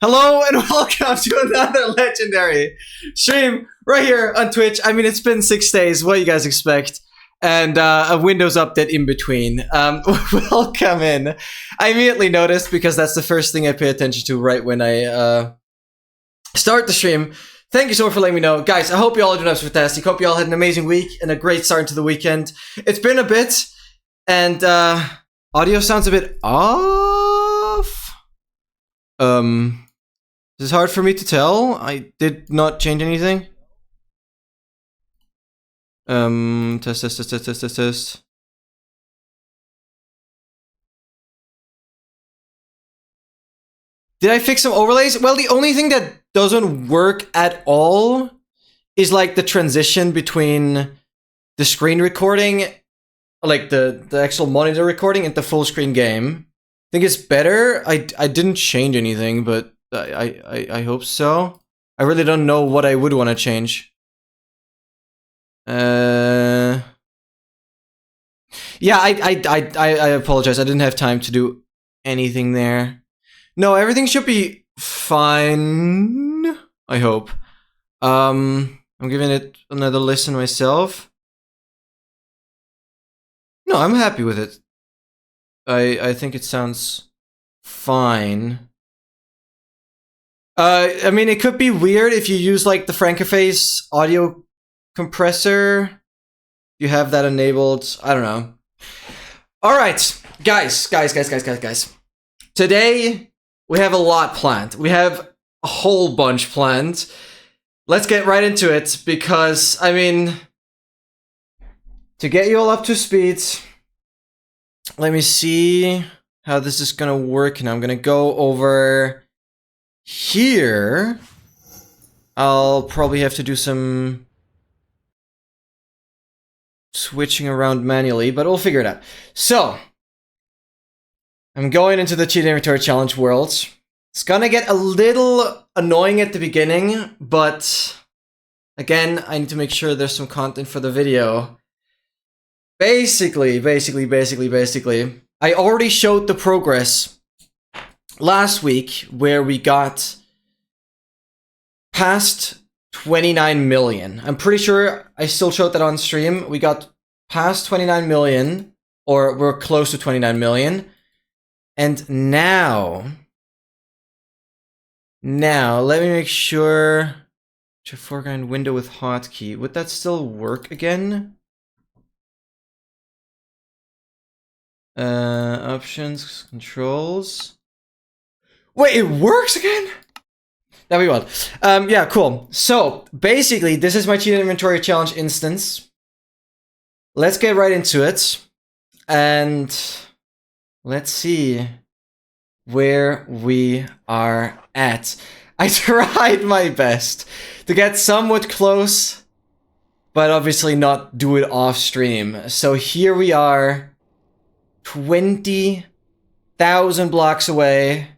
Hello and welcome to another legendary stream right here on Twitch. I mean, it's been 6 days. What do you guys expect? And a Windows update in between. Welcome in. I immediately noticed because that's the first thing I pay attention to right when I start the stream. Thank you so much for letting me know. Guys, I hope you all are doing fantastic. Hope you all had an amazing week and a great start into the weekend. It's been a bit, and audio sounds a bit off. This is hard for me to tell. I did not change anything. Test. Did I fix some overlays? Well, the only thing that doesn't work at all is like the transition between the screen recording, like the actual monitor recording, and the full screen game. I think it's better. I didn't change anything, but I hope so. I really don't know what I would want to change. Yeah, I apologize. I didn't have time to do anything there. No, everything should be fine. I hope. I'm giving it another listen myself. No, I'm happy with it. I think it sounds fine. I mean, it could be weird if you use like the Francophase audio compressor. You have that enabled. I don't know. All right, guys. Today we have a lot planned. We have a whole bunch planned. Let's get right into it because, I mean, to get you all up to speed, let me see how this is gonna work. And I'm gonna go over here. I'll probably have to do some switching around manually, but we'll figure it out. So, I'm going into the Cheat Inventory Challenge world. It's gonna get a little annoying at the beginning, but again, I need to make sure there's some content for the video. Basically, I already showed the progress last week where we got past 29 million. I'm pretty sure I still showed that on stream. We got past 29 million, or we're close to 29 million. And now let me make sure to foreground window with hotkey. Would that still work again? Options, controls. Wait, it works again? That'd be wild. Yeah, cool. So, basically, this is my Cheat Inventory Challenge instance. Let's get right into it. And let's see where we are at. I tried my best to get somewhat close, but obviously not do it off stream. So here we are, 20,000 blocks away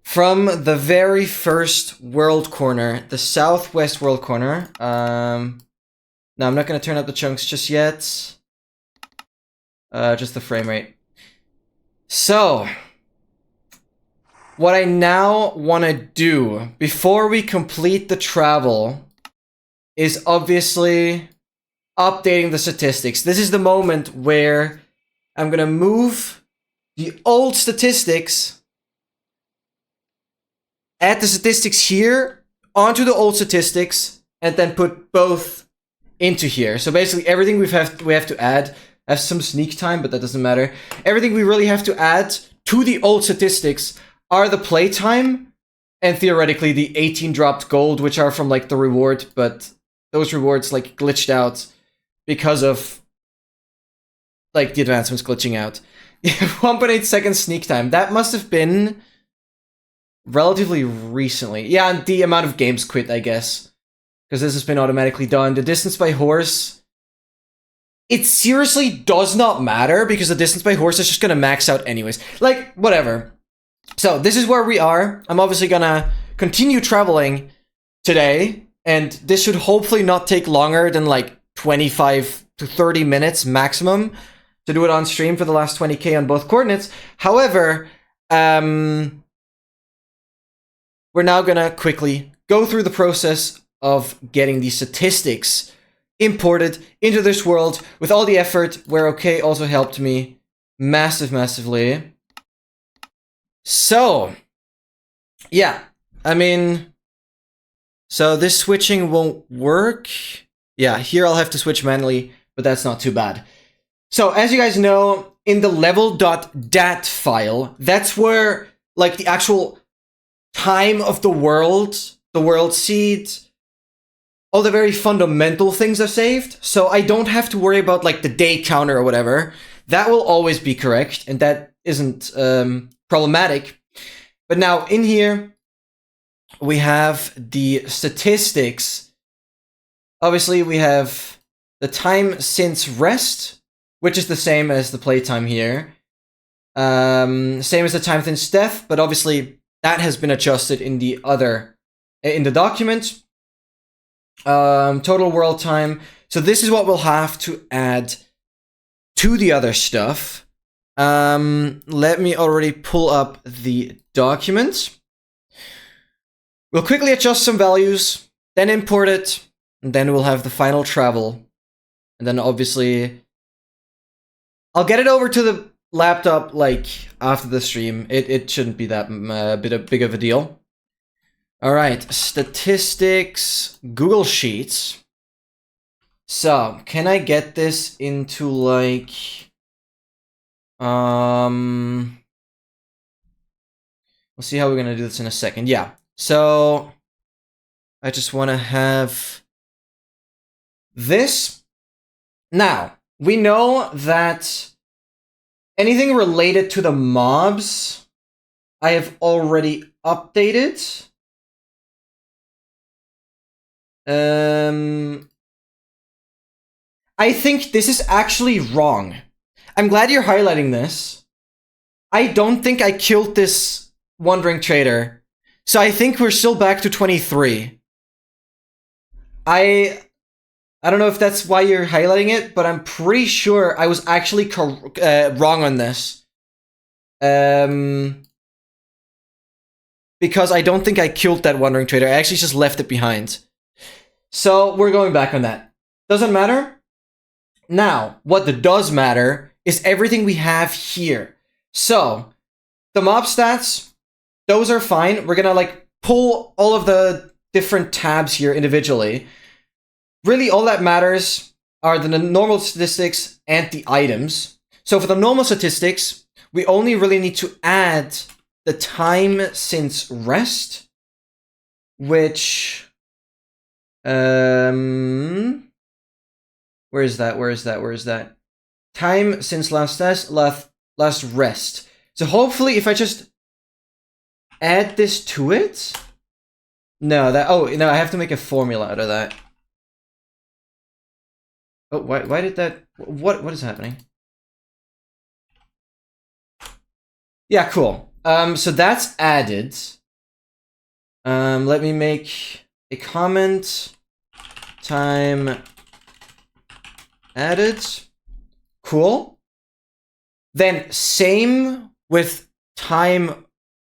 from the very first world corner, the southwest world corner. No, I'm not going to turn up the chunks just yet. Just the frame rate. So, what I now want to do before we complete the travel is obviously updating the statistics. This is the moment where I'm going to move the old statistics add the statistics here onto the old statistics and then put both into here. So basically everything we have to add has some sneak time, but that doesn't matter. Everything we really have to add to the old statistics are the playtime and theoretically the 18 dropped gold, which are from like the reward, but those rewards like glitched out because of like the advancements glitching out. 1.8 seconds sneak time. That must have been relatively recently. Yeah, and the amount of games quit, I guess. Because this has been automatically done. The distance by horse. It seriously does not matter because the distance by horse is just going to max out anyways. Like, whatever. So, this is where we are. I'm obviously going to continue traveling today. And this should hopefully not take longer than like 25 to 30 minutes maximum to do it on stream for the last 20k on both coordinates. However, we're now gonna quickly go through the process of getting these statistics imported into this world with all the effort, where OK also helped me massively. So, yeah, I mean, so this switching won't work. Yeah, here I'll have to switch manually, but that's not too bad. So, as you guys know, in the level.dat file, that's where, like, the actual time of the world seed, all the very fundamental things are saved. So I don't have to worry about, like, the day counter or whatever. That will always be correct, and that isn't problematic. But now, in here, we have the statistics. Obviously, we have the time since rest, which is the same as the playtime here. Same as the time since death, but obviously that has been adjusted in the document. Total world time. So this is what we'll have to add to the other stuff. Let me already pull up the document. We'll quickly adjust some values, then import it, and then we'll have the final travel. And then obviously I'll get it over to the laptop, like, after the stream. It shouldn't be that big of a deal. All right, statistics, Google Sheets. So, can I get this into, like, we'll see how we're gonna do this in a second. Yeah, so I just want to have this. Now, we know that anything related to the mobs, I have already updated. I think this is actually wrong. I'm glad you're highlighting this. I don't think I killed this Wandering Trader. So I think we're still back to 23. I don't know if that's why you're highlighting it, but I'm pretty sure I was actually wrong on this. Because I don't think I killed that Wandering Trader. I actually just left it behind. So we're going back on that. Doesn't matter. Now, what does matter is everything we have here. So, the mob stats, those are fine. We're gonna, like, pull all of the different tabs here individually. Really, all that matters are the normal statistics and the items. So for the normal statistics, we only really need to add the time since rest, which... where is that? Time since last rest. So hopefully if I just add this to it... No, I have to make a formula out of that. Oh, why did that... What is happening? Yeah, cool. So that's added. Let me make a comment. Time added. Cool. Then same with time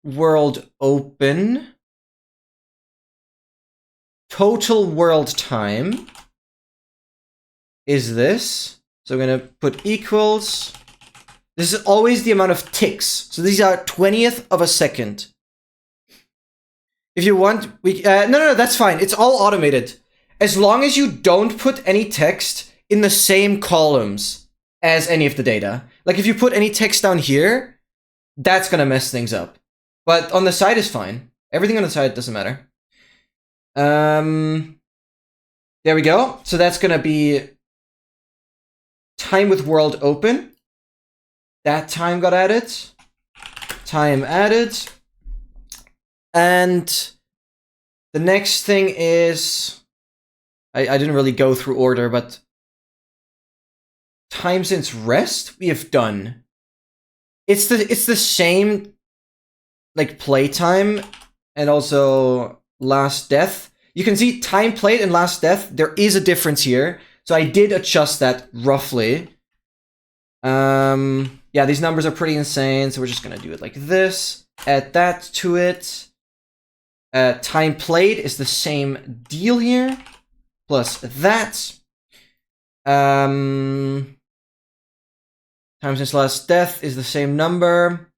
world open. Total world time is this. So I'm gonna put equals. This is always the amount of ticks. So these are 20th of a second. If you want, we no, that's fine. It's all automated. As long as you don't put any text in the same columns as any of the data. Like if you put any text down here, that's gonna mess things up. But on the side is fine. Everything on the side doesn't matter. There we go. So that's gonna be time with world open. That time got added. Time added. And the next thing is, I didn't really go through order, but time since rest we have done. It's the same, like, playtime and also last death. You can see time played and last death. There is a difference here, so I did adjust that roughly. Yeah, these numbers are pretty insane, so we're just gonna do it like this. Add that to it. Time played is the same deal here, plus that. Time since last death is the same number.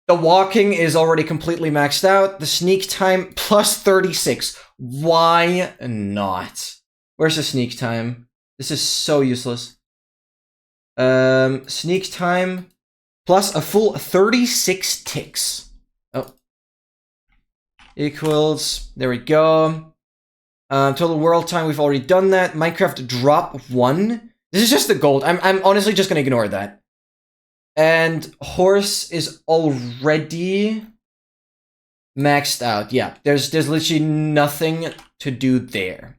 The walking is already completely maxed out. The sneak time plus 36. Why not? Where's the sneak time? This is so useless. Sneak time plus a full 36 ticks. Oh. Equals, there we go. Total world time, we've already done that. Minecraft drop 1. This is just the gold. I'm honestly just gonna ignore that. And horse is already maxed out. Yeah, there's literally nothing to do there.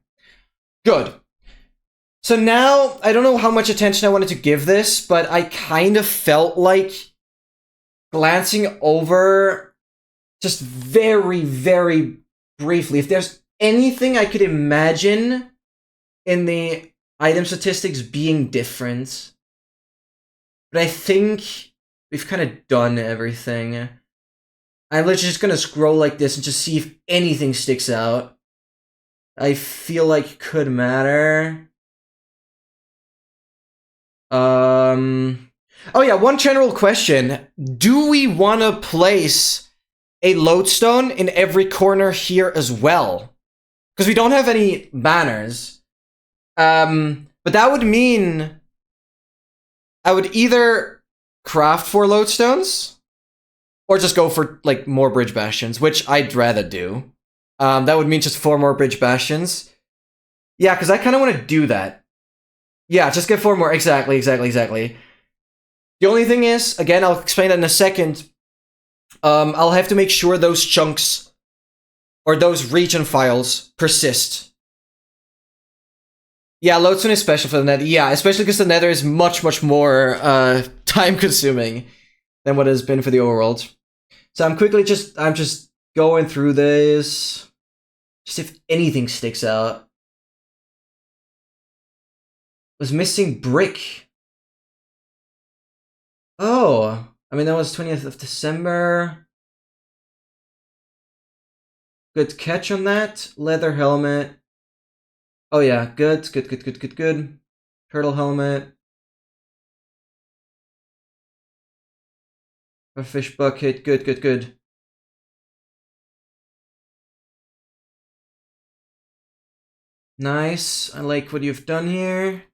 Good. So now, I don't know how much attention I wanted to give this, but I kind of felt like glancing over just very, very briefly, if there's anything I could imagine in the item statistics being different. But I think we've kind of done everything. I'm literally just gonna scroll like this and just see if anything sticks out. I feel like it could matter. Oh yeah, one general question. Do we want to place a lodestone in every corner here as well? Because we don't have any banners. But that would mean I would either craft 4 lodestones or just go for like more bridge bastions, which I'd rather do. That would mean just 4 more bridge bastions. Yeah, because I kind of want to do that. Yeah, just get 4 more. Exactly. The only thing is, again, I'll explain that in a second. I'll have to make sure those chunks or those region files persist. Yeah, lodestone is special for the nether. Yeah, especially because the nether is much, much more time-consuming than what it has been for the overworld. So I'm just going through this. Just if anything sticks out. Was missing brick. Oh, I mean, that was 20th of December. Good catch on that. Leather helmet. Oh yeah, good. Turtle helmet. A fish bucket, good. Nice, I like what you've done here.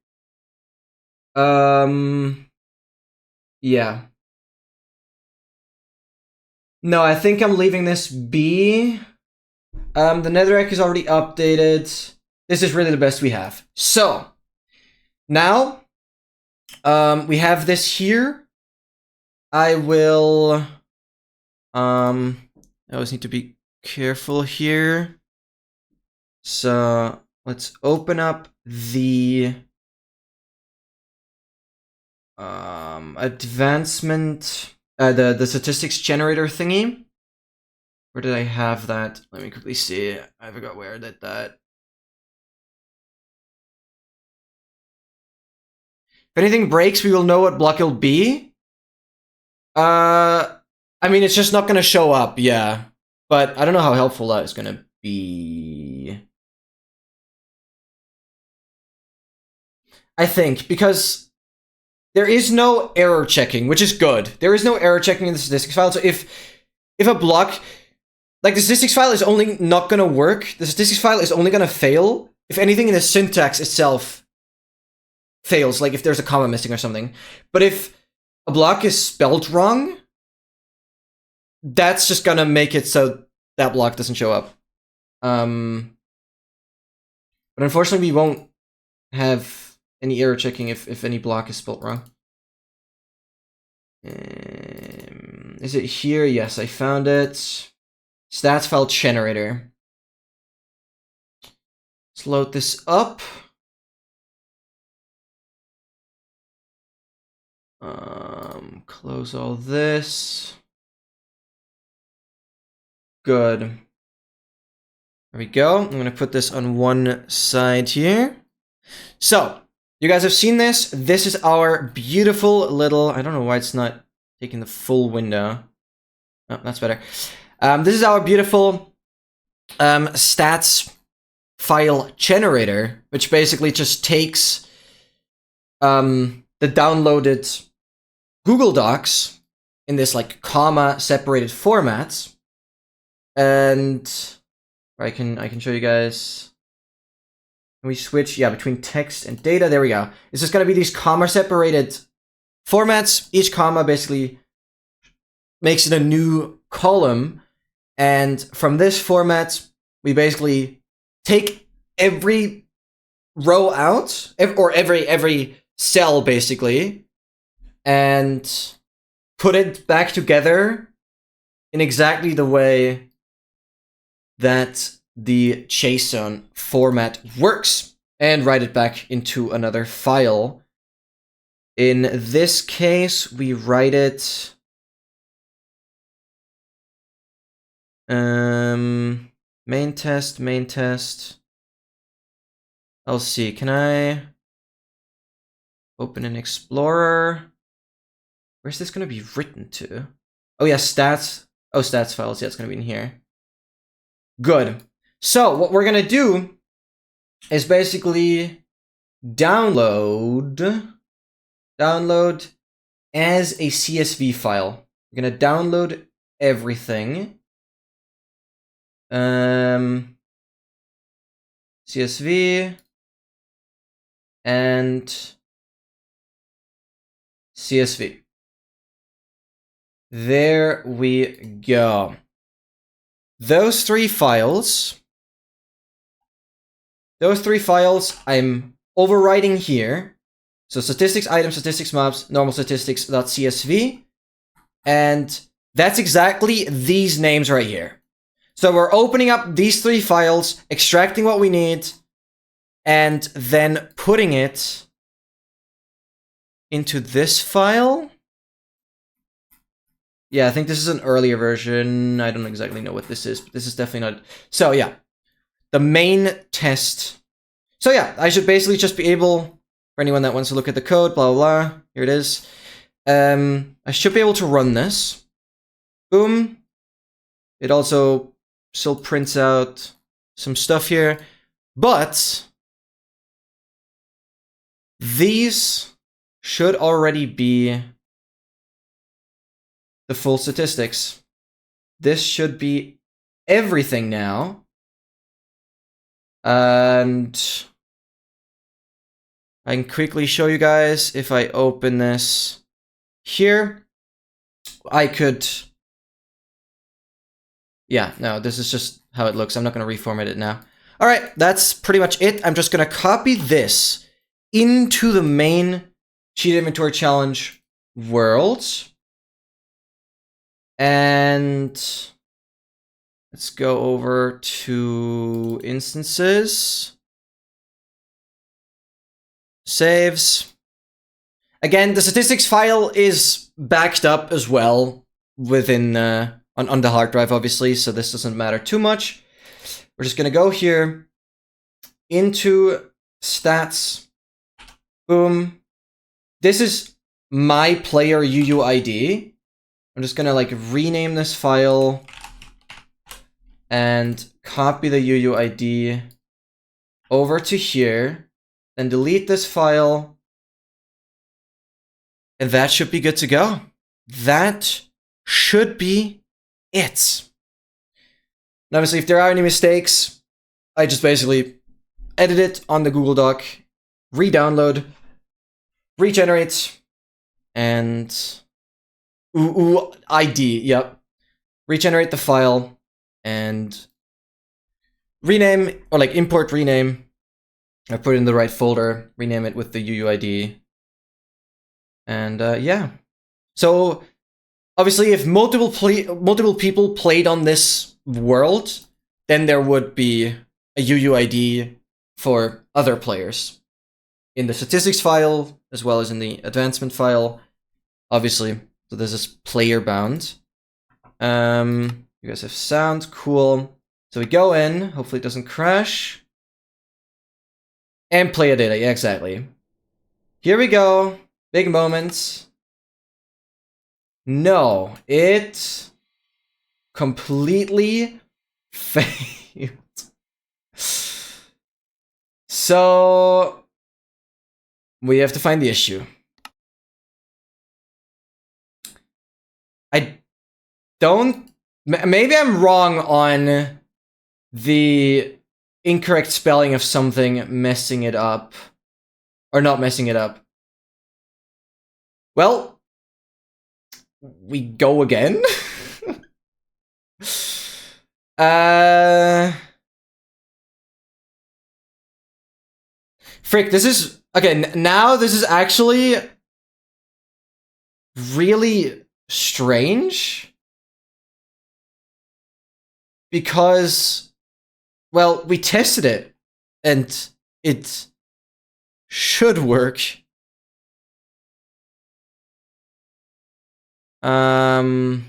Yeah. No, I think I'm leaving this be. The netherrack is already updated. This is really the best we have. So, now, we have this here. I will, I always need to be careful here. So, let's open up the, advancement, the statistics generator thingy. Where did I have that? Let me quickly see. I forgot where I did that. If anything breaks, we will know what block it'll be. I mean, it's just not gonna show up, yeah. But I don't know how helpful that is gonna be. I think, because there is no error checking, which is good. There is no error checking in the statistics file, so if a block, like the statistics file is only not gonna work, the statistics file is only gonna fail if anything in the syntax itself fails, like if there's a comma missing or something. But if a block is spelled wrong, that's just gonna make it so that block doesn't show up. But unfortunately, we won't have any error checking if any block is spelled wrong. Is it here? Yes, I found it. Stats file generator. Let's load this up. Close all this. Good. There we go. I'm gonna put this on one side here. So, you guys have seen this. This is our beautiful little, I don't know why it's not taking the full window. Oh, that's better. This is our beautiful stats file generator, which basically just takes the downloaded Google Docs in this like comma separated format, and I can show you guys. Can we switch? Yeah, between text and data. There we go. It's just gonna be these comma separated formats. Each comma basically makes it a new column, and from this format, we basically take every row out, or every cell basically, and put it back together in exactly the way that the JSON format works, and write it back into another file. In this case, we write it main test. I'll see, can I open an Explorer? Where's this gonna be written to? Oh yeah, stats. Oh, stats files, yeah, it's gonna be in here. Good. So what we're gonna do is basically download as a CSV file. We're gonna download everything. CSV and CSV. There we go. Those three files I'm overwriting here. So statistics, item, statistics, mobs, normal statistics.csv. And that's exactly these names right here. So we're opening up these three files, extracting what we need, and then putting it into this file. Yeah, I think this is an earlier version. I don't exactly know what this is, but this is definitely not. So yeah, the main test. So yeah, I should basically just be able, for anyone that wants to look at the code, blah, blah, blah. Here it is. I should be able to run this. Boom. It also still prints out some stuff here, but these should already be the full statistics. This should be everything now. And I can quickly show you guys, if I open this here, I could... Yeah, no, this is just how it looks. I'm not going to reformat it now. All right, that's pretty much it. I'm just going to copy this into the main Cheat Inventory Challenge world. And let's go over to instances. Saves. Again, the statistics file is backed up as well within on the hard drive, obviously, so this doesn't matter too much. We're just gonna go here into stats. Boom. This is my player UUID. I'm just gonna like rename this file and copy the UUID over to here, then delete this file, and that should be good to go. That should be it. And obviously, if there are any mistakes, I just basically edit it on the Google Doc, re-download, regenerate, and ID, yep. Regenerate the file and rename, or like import rename. I put it in the right folder, rename it with the UUID. And yeah. So obviously, if multiple people played on this world, then there would be a UUID for other players in the statistics file as well as in the advancement file, obviously. So this is player bound. You guys have sound, cool. So we go in, hopefully it doesn't crash. And player data, yeah, exactly. Here we go, big moments. No, it completely failed. So we have to find the issue. I don't... Maybe I'm wrong on the incorrect spelling of something messing it up. Or not messing it up. Well, we go again? Frick, this is... Okay, now this is actually really strange. Because, well, we tested it. And it should work. Well,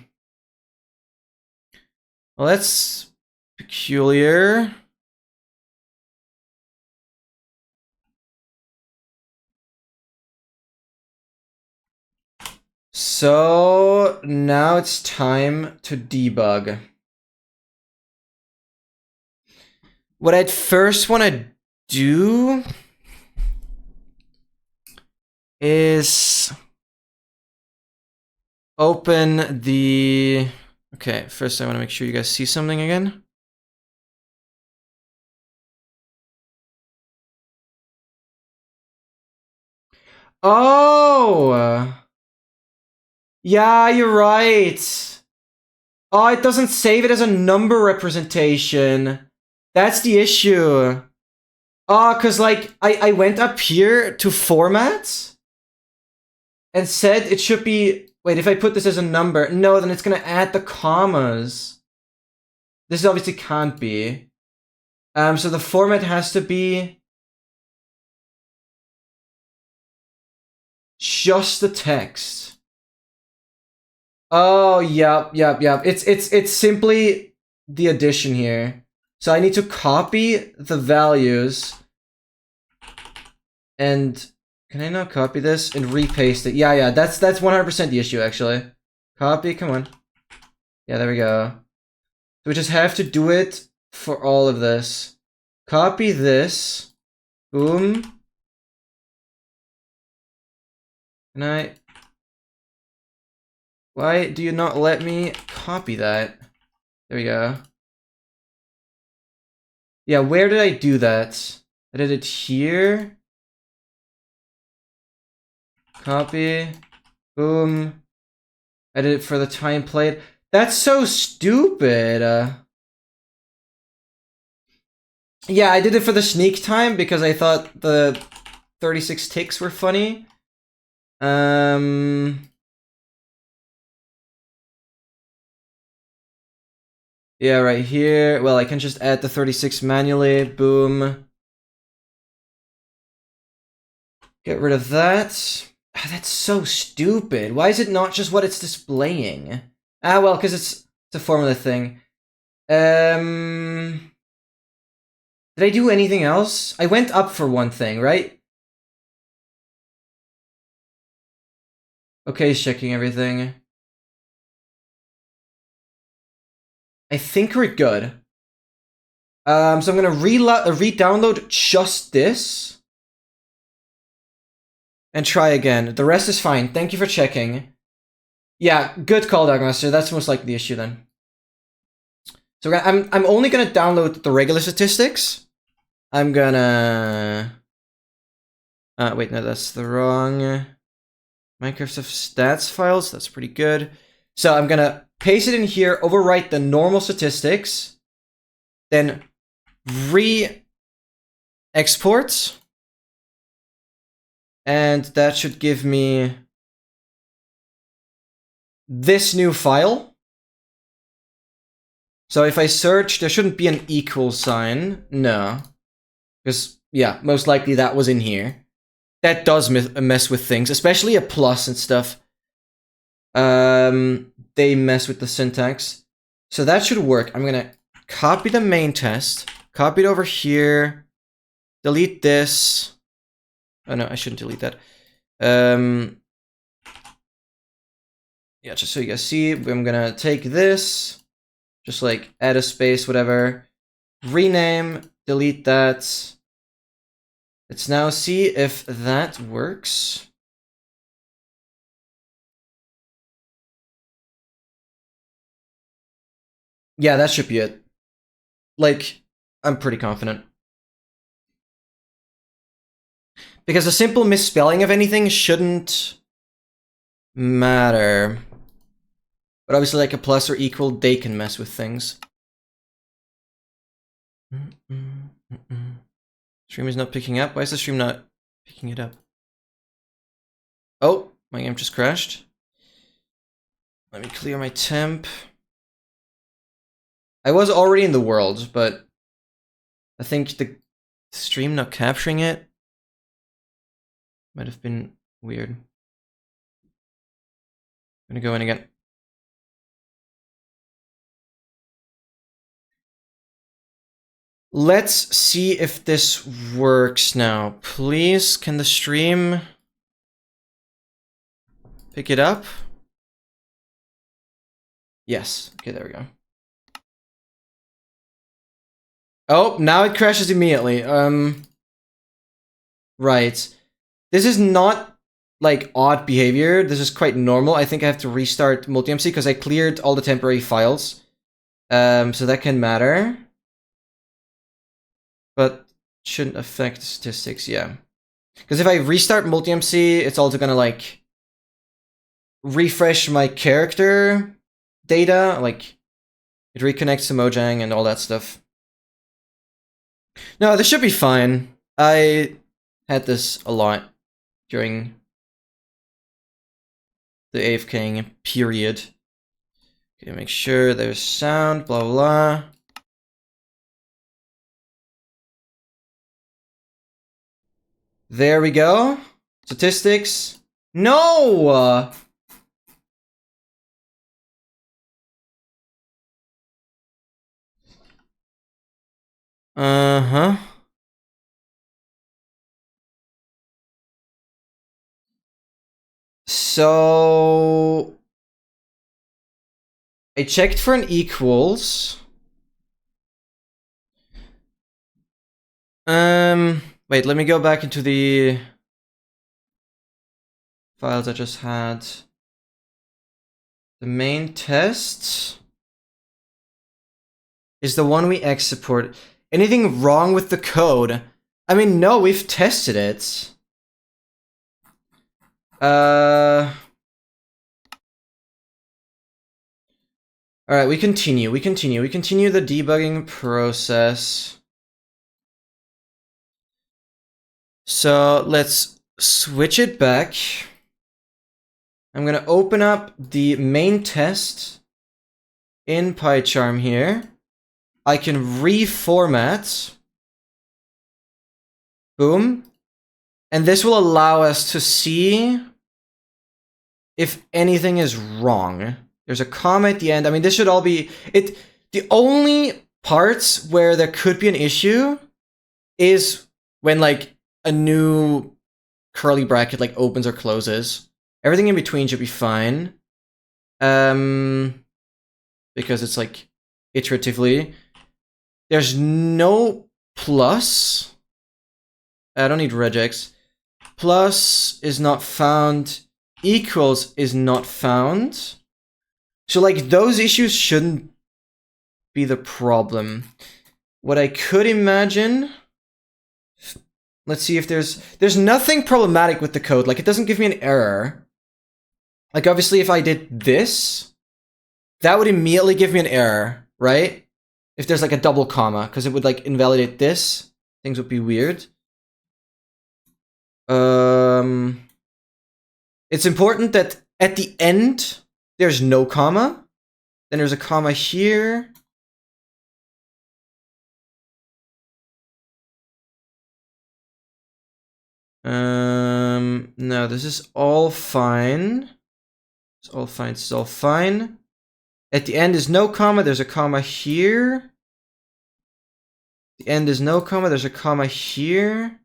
that's peculiar. So now it's time to debug. What I'd first want to do is open the... Okay, first I want to make sure you guys see something again. Oh! Yeah, you're right. Oh, it doesn't save it as a number representation. That's the issue. Oh, because, like, I went up here to format and said it should be... Wait, if I put this as a number... No, then it's going to add the commas. This obviously can't be. So the format has to be... just the text. Oh, yep. It's simply the addition here. So I need to copy the values. And can I not copy this and repaste it? Yeah, that's 100% the issue, actually. Copy, come on. Yeah, there we go. So we just have to do it for all of this. Copy this. Boom. Can I... Why do you not let me copy that? There we go. Yeah, where did I do that? I did it here. Copy. Boom. I did it for the time played. That's so stupid. Yeah, I did it for the sneak time because I thought the 36 ticks were funny. Yeah, right here. Well, I can just add the 36 manually. Boom. Get rid of that. Ah, that's so stupid. Why is it not just what it's displaying? Ah, well, because it's a formula thing. Did I do anything else? I went up for one thing, right? Okay, checking everything. I think we're good. So I'm gonna re-download just this. And try again. The rest is fine. Thank you for checking. Yeah, good call, Dogmaster. That's most likely the issue then. So I'm only gonna download the regular statistics. I'm gonna... wait, no, that's the wrong... Minecraft stats files. That's pretty good. So I'm gonna paste it in here, overwrite the normal statistics, then re-export. And that should give me this new file. So if I search, there shouldn't be an equal sign. No. Because, yeah, most likely that was in here. That does mess with things, especially a plus and stuff. They mess with the syntax. So that should work. I'm gonna copy the main test, copy it over here, delete this. Oh no, I shouldn't delete that. Yeah, just so you guys see, I'm gonna take this, Just like add a space, whatever. Rename, delete that. Let's now see if that works. Yeah, that should be it. Like, I'm pretty confident. Because a simple misspelling of anything shouldn't matter. But obviously, like a plus or equal, they can mess with things. Stream is not picking up. Why is the stream not picking it up? Oh, my game just crashed. Let me clear my temp. I was already in the world, but I think the stream not capturing it might have been weird. I'm gonna go in again. Let's see if this works now. Please, can the stream pick it up? Yes. Okay, there we go. Oh, now it crashes immediately. Right. This is not, like, odd behavior. This is quite normal. I think I have to restart multi-MC because I cleared all the temporary files. So that can matter. But shouldn't affect the statistics, yeah. Because if I restart multi-MC, it's also gonna, like, refresh my character data. Like, it reconnects to Mojang and all that stuff. No, this should be fine. I had this a lot during the AFKing period. Okay, make sure there's sound, blah, blah, blah. There we go. Statistics. No! Uh-huh. So I checked for an equals. Wait, let me go back into the files I just had. The main test is the one we exported. Anything wrong with the code? I mean, no, we've tested it. Alright, we continue the debugging process. So let's switch it back. I'm gonna open up the main test in PyCharm here. I can reformat. Boom. And this will allow us to see if anything is wrong. There's a comma at the end. I mean, this should all be it. The only parts where there could be an issue is when like a new curly bracket like opens or closes. Everything in between should be fine. Because it's like iteratively. There's no plus. I don't need regex. Plus is not found. Equals is not found. So like those issues shouldn't be the problem. What I could imagine, let's see if there's nothing problematic with the code. Like it doesn't give me an error. Like obviously if I did this, that would immediately give me an error, right? If there's like a double comma, because it would like invalidate this. Things would be weird. It's important that at the end, there's no comma. Then there's a comma here. No, this is all fine. It's all fine, it's all fine. At the end is no comma, there's a comma here. The end is no comma, there's a comma here.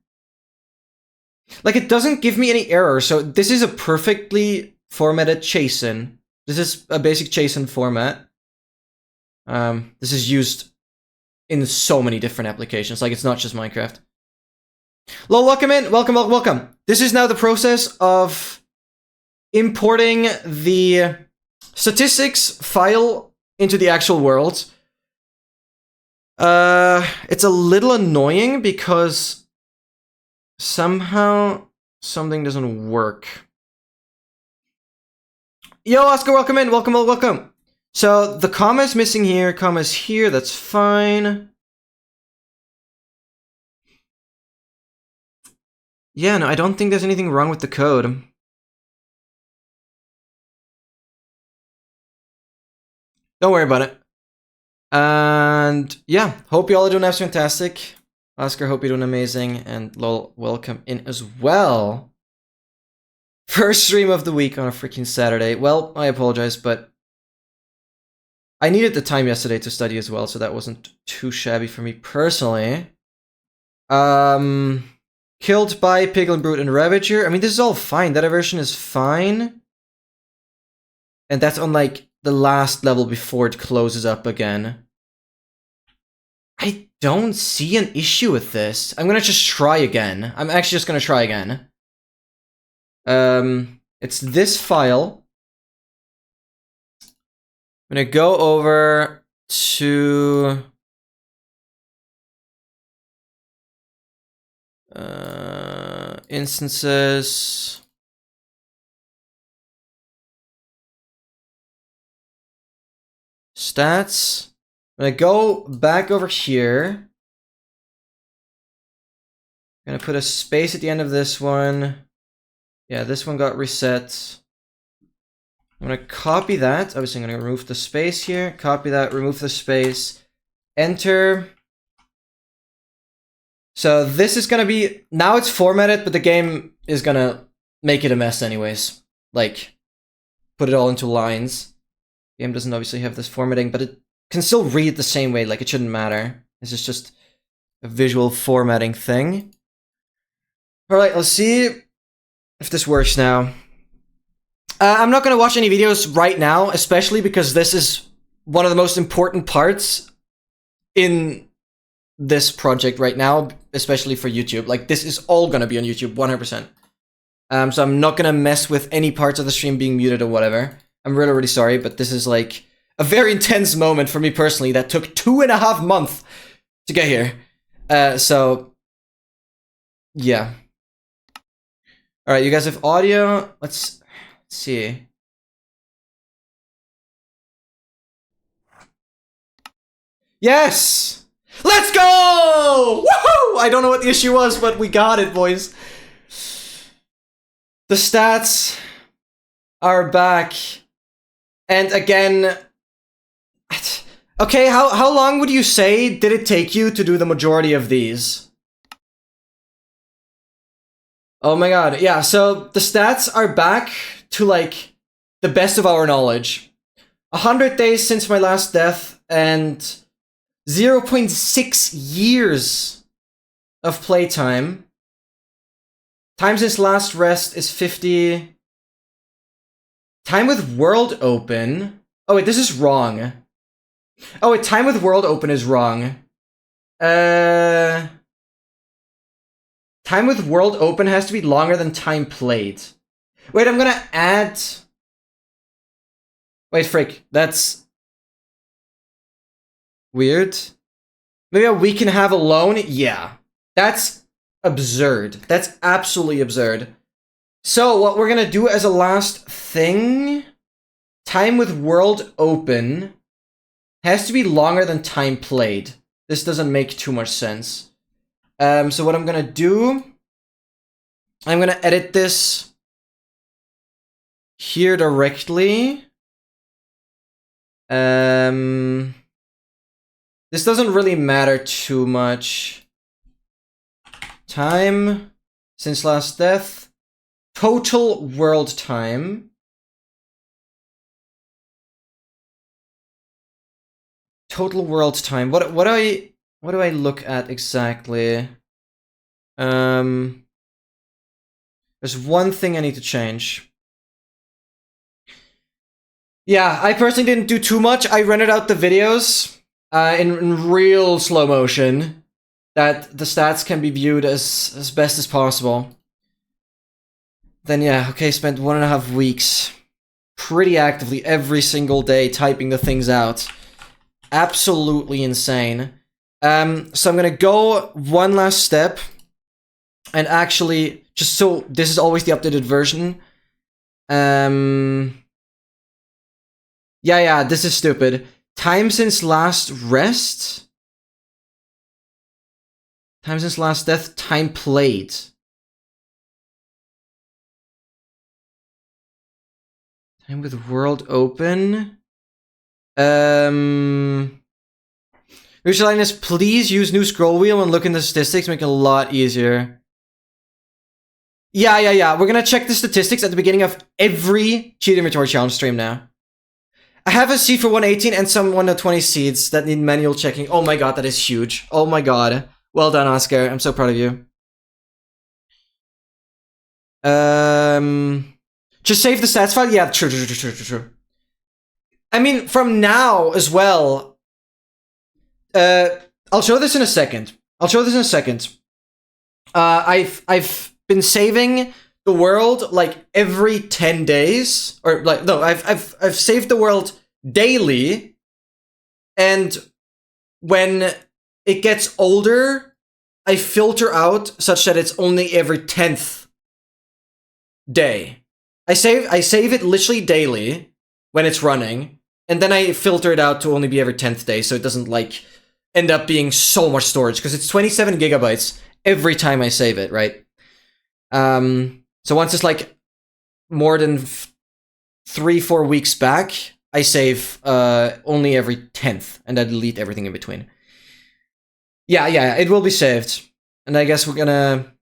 Like, it doesn't give me any error, so this is a perfectly formatted JSON. This is a basic JSON format. This is used in so many different applications. Like, it's not just Minecraft. Lol, welcome in. Welcome, welcome, welcome. This is now the process of importing the statistics file into the actual world. It's a little annoying because somehow something doesn't work. Yo, Oscar, welcome in. Welcome, welcome. So the comma is missing here, comma is here, that's fine. Yeah, no, I don't think there's anything wrong with the code. Don't worry about it. And yeah, hope you all are doing absolutely fantastic. Oscar, hope you're doing amazing. And lol, welcome in as well. First stream of the week on a freaking Saturday. Well, I apologize, but I needed the time yesterday to study as well, so that wasn't too shabby for me personally. Killed by Piglin Brute and Ravager. I mean, this is all fine. That version is fine. And that's on, like, the last level before it closes up again. I don't see an issue with this. I'm gonna just try again. I'm actually just gonna try again. It's this file. I'm gonna go over to instances. Stats. I'm gonna go back over here. I'm gonna put a space at the end of this one. Yeah, this one got reset. I'm gonna copy that. Obviously, I'm gonna remove the space here. Copy that, remove the space. Enter. So this is gonna be... Now it's formatted, but the game is gonna make it a mess anyways. Like, put it all into lines. The game doesn't obviously have this formatting, but it can still read the same way. Like, it shouldn't matter. This is just a visual formatting thing. Alright, let's see if this works now. I'm not going to watch any videos right now, especially because this is one of the most important parts in this project right now, especially for YouTube. Like, this is all going to be on YouTube, 100%. So I'm not going to mess with any parts of the stream being muted or whatever. I'm really, really sorry, but this is like a very intense moment for me personally that took 2.5 months to get here. So, yeah. Alright, you guys have audio. Let's see. Yes! Let's go! Woohoo! I don't know what the issue was, but we got it, boys. The stats are back. And again... Okay, how long would you say did it take you to do the majority of these? Oh my god, yeah, so the stats are back to, like, the best of our knowledge. 100 days since my last death, and 0.6 years of playtime. Time since last rest is 50. Time with world open. Oh wait, this is wrong. Oh wait, time with world open is wrong. Time with world open has to be longer than time played. Wait, I'm gonna add... Wait, frick, that's... weird. Maybe a week and a half alone? Yeah. That's absurd. That's absolutely absurd. So, what we're gonna do as a last thing... Time with world open has to be longer than time played. This doesn't make too much sense. So what I'm gonna do... I'm gonna edit this... here directly. This doesn't really matter too much. Time since last death. Total world time. Total world time. What do I look at exactly? There's one thing I need to change. Yeah, I personally didn't do too much. I rendered out the videos in real slow motion, that the stats can be viewed as best as possible. Then yeah, okay, spent 1.5 weeks pretty actively every single day typing the things out. Absolutely insane. So I'm gonna go one last step and actually, just so this is always the updated version. Yeah, this is stupid. Time since last rest? Time since last death, time played. Time with world open. Linus, please use new scroll wheel and look in the statistics, make it a lot easier. Yeah. We're gonna check the statistics at the beginning of every cheat inventory challenge stream now. I have a seed for 118 and some 120 seeds that need manual checking. Oh my god, that is huge. Oh my god. Well done, Oscar. I'm so proud of you. Just save the stats file? Yeah, true. I mean, from now as well, I'll show this in a second. I've been saving the world like every 10 days, or like no, I've saved the world daily, and when it gets older, I filter out such that it's only every 10th day. I save it literally daily when it's running, and then I filter it out to only be every 10th day, so it doesn't like end up being so much storage, because it's 27 gigabytes every time I save it, right? So once it's like more than 3-4 weeks back, I save only every 10th, and I delete everything in between. Yeah, it will be saved, and I guess we're gonna.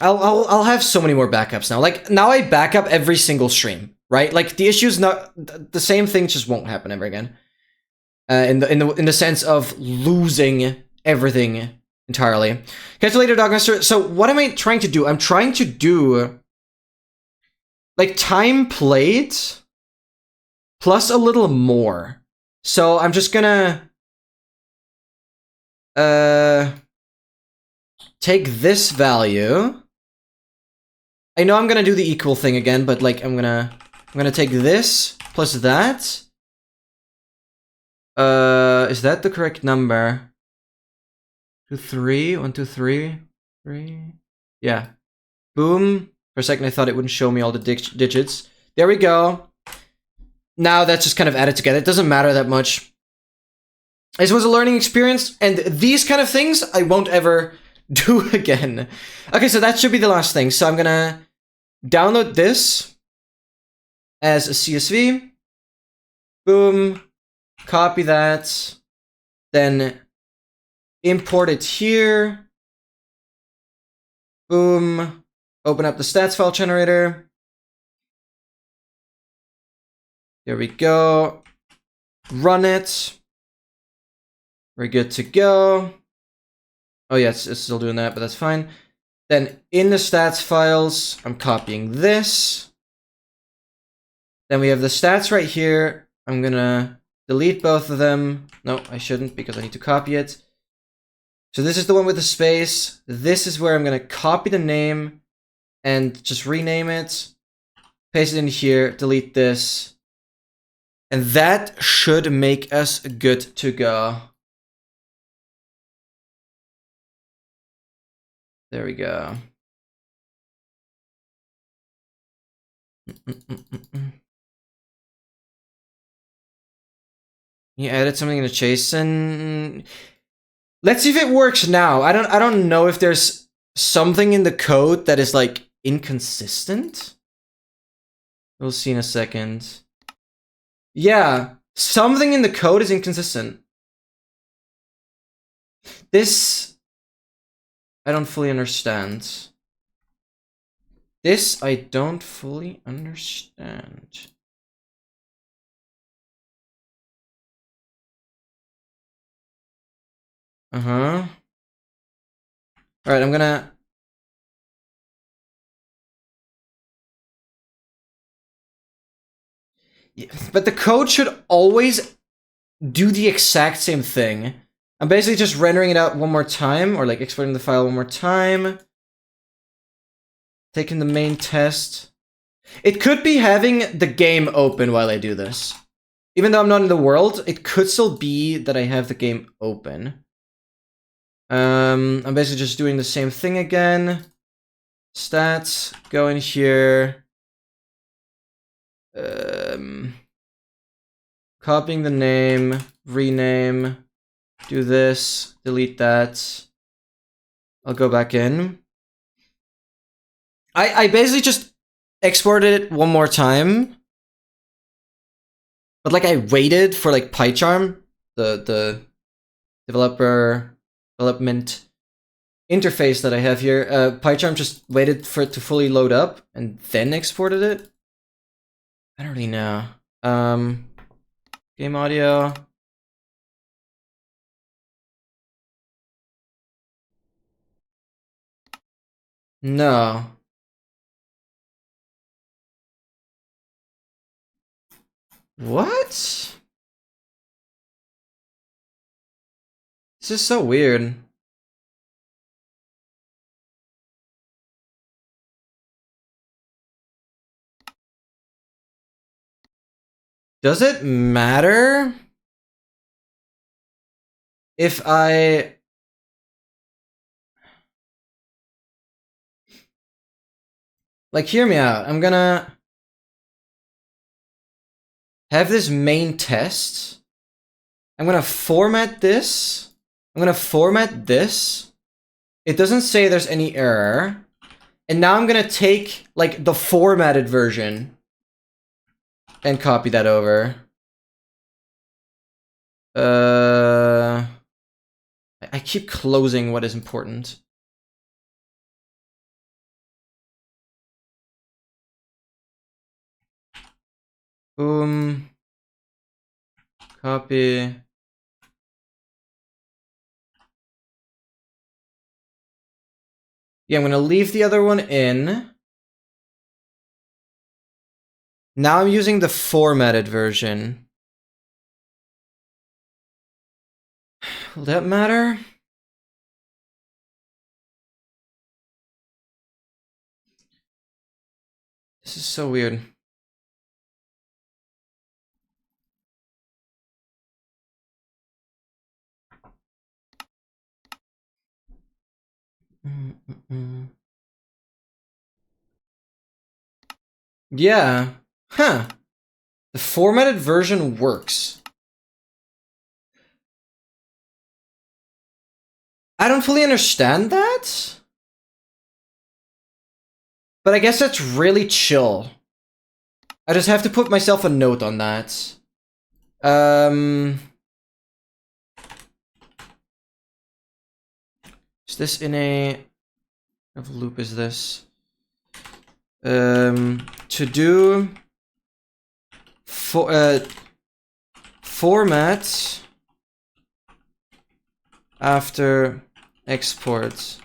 I'll have so many more backups now. Like now, I back up every single stream, right? Like the issue's not the same thing; just won't happen ever again. In the sense of losing everything entirely. Catch you later, Dogmaster. So what am I trying to do? I'm trying to do like time played plus a little more. So I'm just gonna take this value. I know I'm gonna do the equal thing again, but like I'm gonna take this plus that. Is that the correct number? 2, 3, 1, 2, 3, 3. Yeah. Boom. For a second, I thought it wouldn't show me all the digits. There we go. Now that's just kind of added together. It doesn't matter that much. This was a learning experience, and these kind of things I won't ever do again. Okay, so that should be the last thing. So I'm gonna download this as a CSV. Boom. Copy that. Then import it here. Boom. Open up the stats file generator. There we go. Run it. We're good to go. Oh yeah, it's still doing that, but that's fine. Then in the stats files, I'm copying this. Then we have the stats right here. I'm gonna delete both of them. No, I shouldn't, because I need to copy it. So this is the one with the space. This is where I'm gonna copy the name and just rename it. Paste it in here, delete this. And that should make us good to go. There we go. You added something to JSON. Let's see if it works now. I don't know if there's something in the code that is like inconsistent. We'll see in a second. Yeah, something in the code is inconsistent. This I don't fully understand. This I don't fully understand. Uh-huh. Alright, I'm gonna... But the code should always do the exact same thing. I'm basically just rendering it out one more time, or like exporting the file one more time. Taking the main test. It could be having the game open while I do this. Even though I'm not in the world, it could still be that I have the game open. I'm basically just doing the same thing again. Stats, go in here. Copying the name, rename, do this, delete that. I'll go back in. I basically just exported it one more time. But like I waited for like PyCharm, the development interface that I have here. PyCharm just waited for it to fully load up and then exported it. I don't really know. Game audio. No. What? This is so weird. Does it matter if I... Like, hear me out. I'm gonna have this main test. I'm gonna format this. I'm gonna format this. It doesn't say there's any error. And now I'm gonna take, like, the formatted version and copy that over. I keep closing what is important. Boom. Copy. Yeah, I'm gonna leave the other one in. Now I'm using the formatted version. Will that matter? This is so weird. Yeah. Huh. The formatted version works. I don't fully understand that. But I guess that's really chill. I just have to put myself a note on that. Is this in a... What loop is this? To do... Format after export.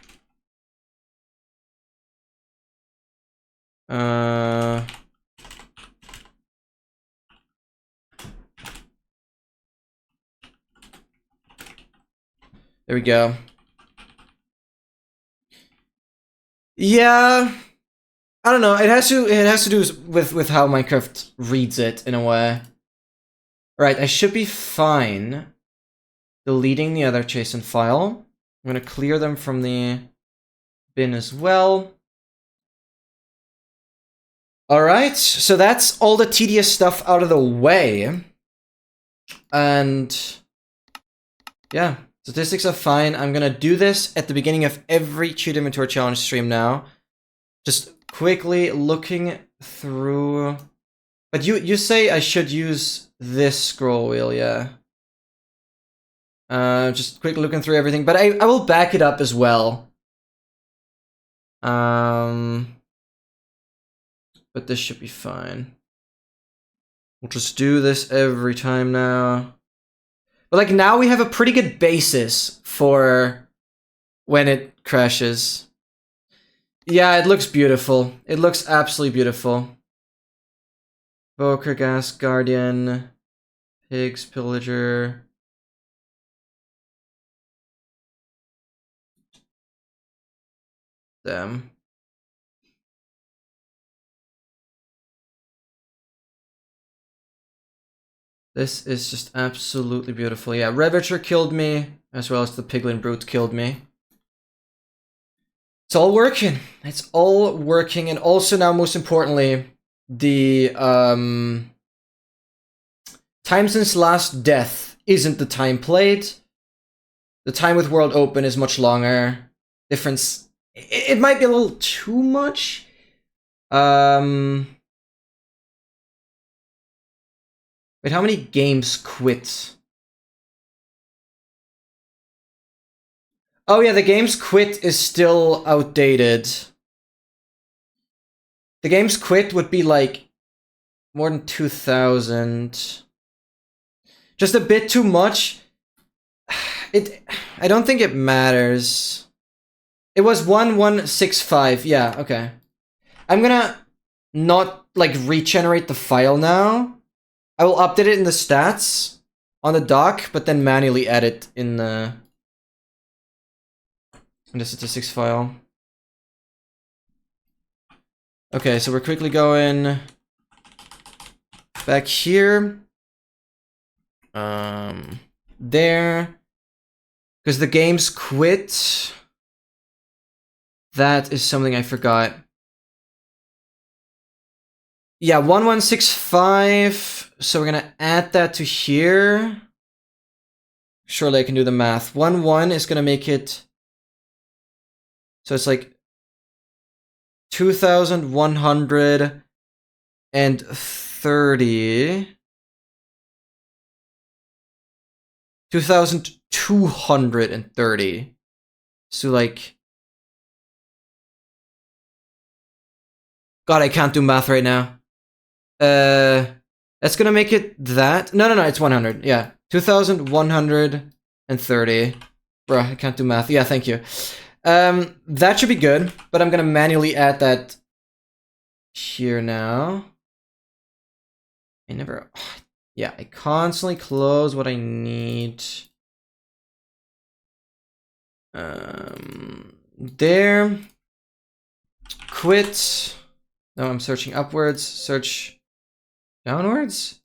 There we go. Yeah, I don't know. It has to do with how Minecraft reads it in a way. Right, I should be fine deleting the other JSON file. I'm gonna clear them from the bin as well. Alright, so that's all the tedious stuff out of the way. And yeah, statistics are fine. I'm gonna do this at the beginning of every Cheat Inventory Challenge stream now. Just quickly looking through... But you say I should use this scroll wheel, yeah. Just quickly looking through everything, but I will back it up as well. But this should be fine. We'll just do this every time now. But like now we have a pretty good basis for when it crashes. Yeah, it looks beautiful. It looks absolutely beautiful. Evoker, Gas Guardian, Pigs, Pillager. Damn. This is just absolutely beautiful. Yeah, Ravager killed me, as well as the Piglin Brute killed me. It's all working. It's all working, and also now, most importantly, the time since last death isn't the time played. The time with World Open is much longer. Difference. It might be a little too much. Wait, how many games quit? Oh yeah, the games quit is still outdated. The games quit would be like more than 2,000. Just a bit too much. I don't think it matters. It was 1165. Yeah, okay. I'm gonna not like regenerate the file now. I will update it in the stats on the dock, but then manually add it in the statistics file. Okay, so we're quickly going back here. There. Because the games quit. That is something I forgot. Yeah, 1165. So we're gonna add that to here. Surely I can do the math. 1 is gonna make it. So it's like 2,130. 2,230. So like. God, I can't do math right now. That's gonna make it that. No, it's 100. Yeah, 2,130. Bruh, I can't do math. Yeah, thank you. That should be good, but I'm gonna manually add that here now. I never. Yeah, I constantly close what I need. There. Quit. No, I'm searching upwards. Search downwards.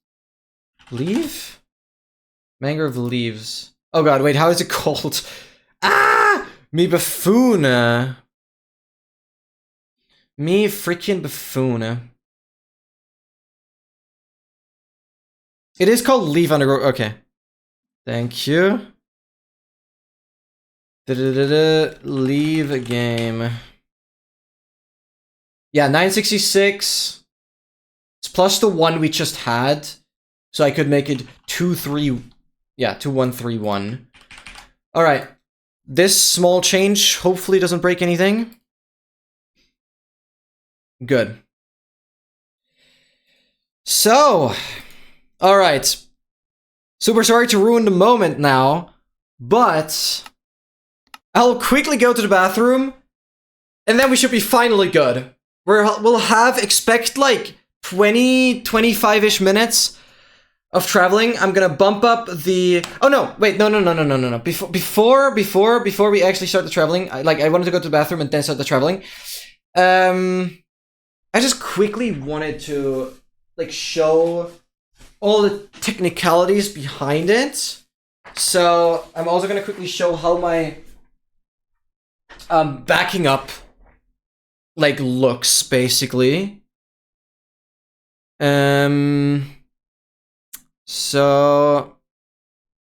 Leave? Mangrove leaves. Oh god, wait, how is it called? Ah! Me buffoon. Me freaking buffoon. It is called leave undergrowth. Okay. Thank you. Leave a game. Yeah, 966. It's plus the 1 we just had. So I could make it 2131. Alright. This small change hopefully doesn't break anything. Good. So, alright. Super sorry to ruin the moment now, but I'll quickly go to the bathroom, and then we should be finally good. We'll expect like 20, 25-ish minutes of traveling. I'm gonna bump up the. Oh no! Wait, no. Before we actually start the traveling, I wanted to go to the bathroom and then start the traveling. I just quickly wanted to like show all the technicalities behind it. So I'm also gonna quickly show how my backing up like looks basically. So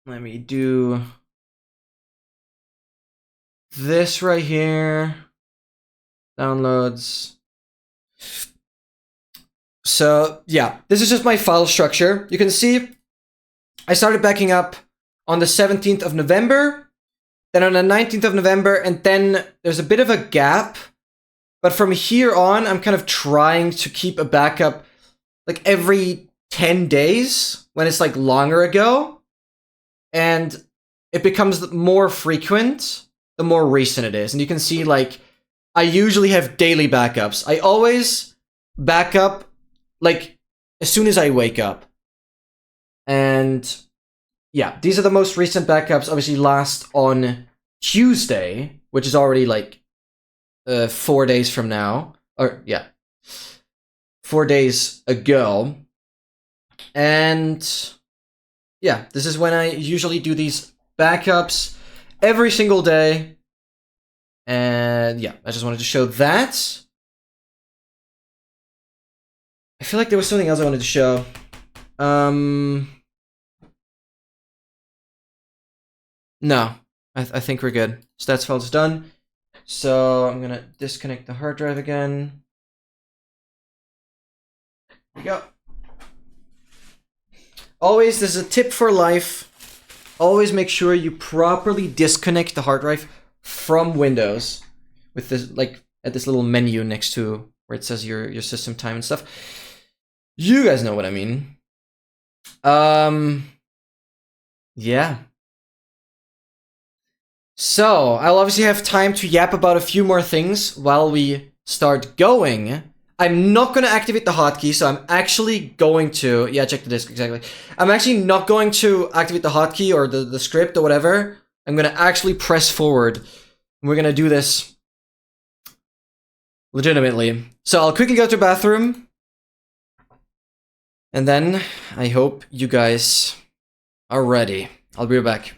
let me do this right here. Downloads. So yeah, this is just my file structure. You can see I started backing up on the 17th of November, then on the 19th of November, and then there's a bit of a gap. But from here on, I'm kind of trying to keep a backup like every 10 days when it's like longer ago. And it becomes more frequent the more recent it is. And you can see like I usually have daily backups. I always back up like as soon as I wake up. And yeah, these are the most recent backups. Obviously last on Tuesday, which is already like 4 days from now. Or yeah, 4 days ago. And yeah, this is when I usually do these backups every single day. And yeah, I just wanted to show that. I feel like there was something else I wanted to show. No, I think we're good. Stats file's done. So I'm gonna disconnect the hard drive again. Here we go. Always, this is a tip for life. Always make sure you properly disconnect the hard drive from Windows with this, like, at this little menu next to where it says your system time and stuff. You guys know what I mean. Yeah. So, I'll obviously have time to yap about a few more things while we start going. I'm not going to activate the hotkey, so I'm actually going to... Yeah, check the disk, exactly. I'm actually not going to activate the hotkey or the script or whatever. I'm going to actually press forward. We're going to do this legitimately. So I'll quickly go to the bathroom. And then I hope you guys are ready. I'll be right back.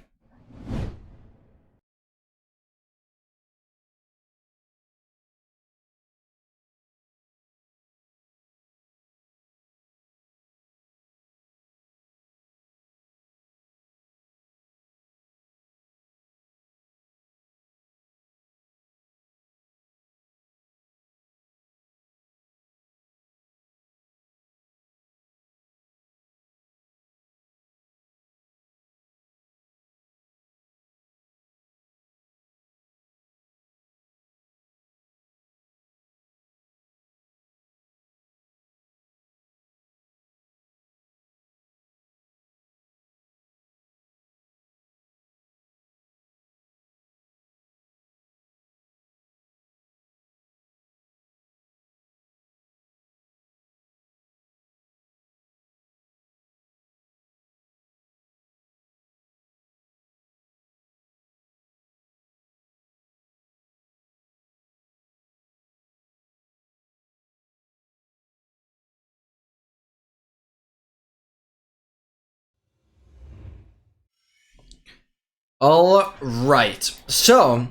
All right. So,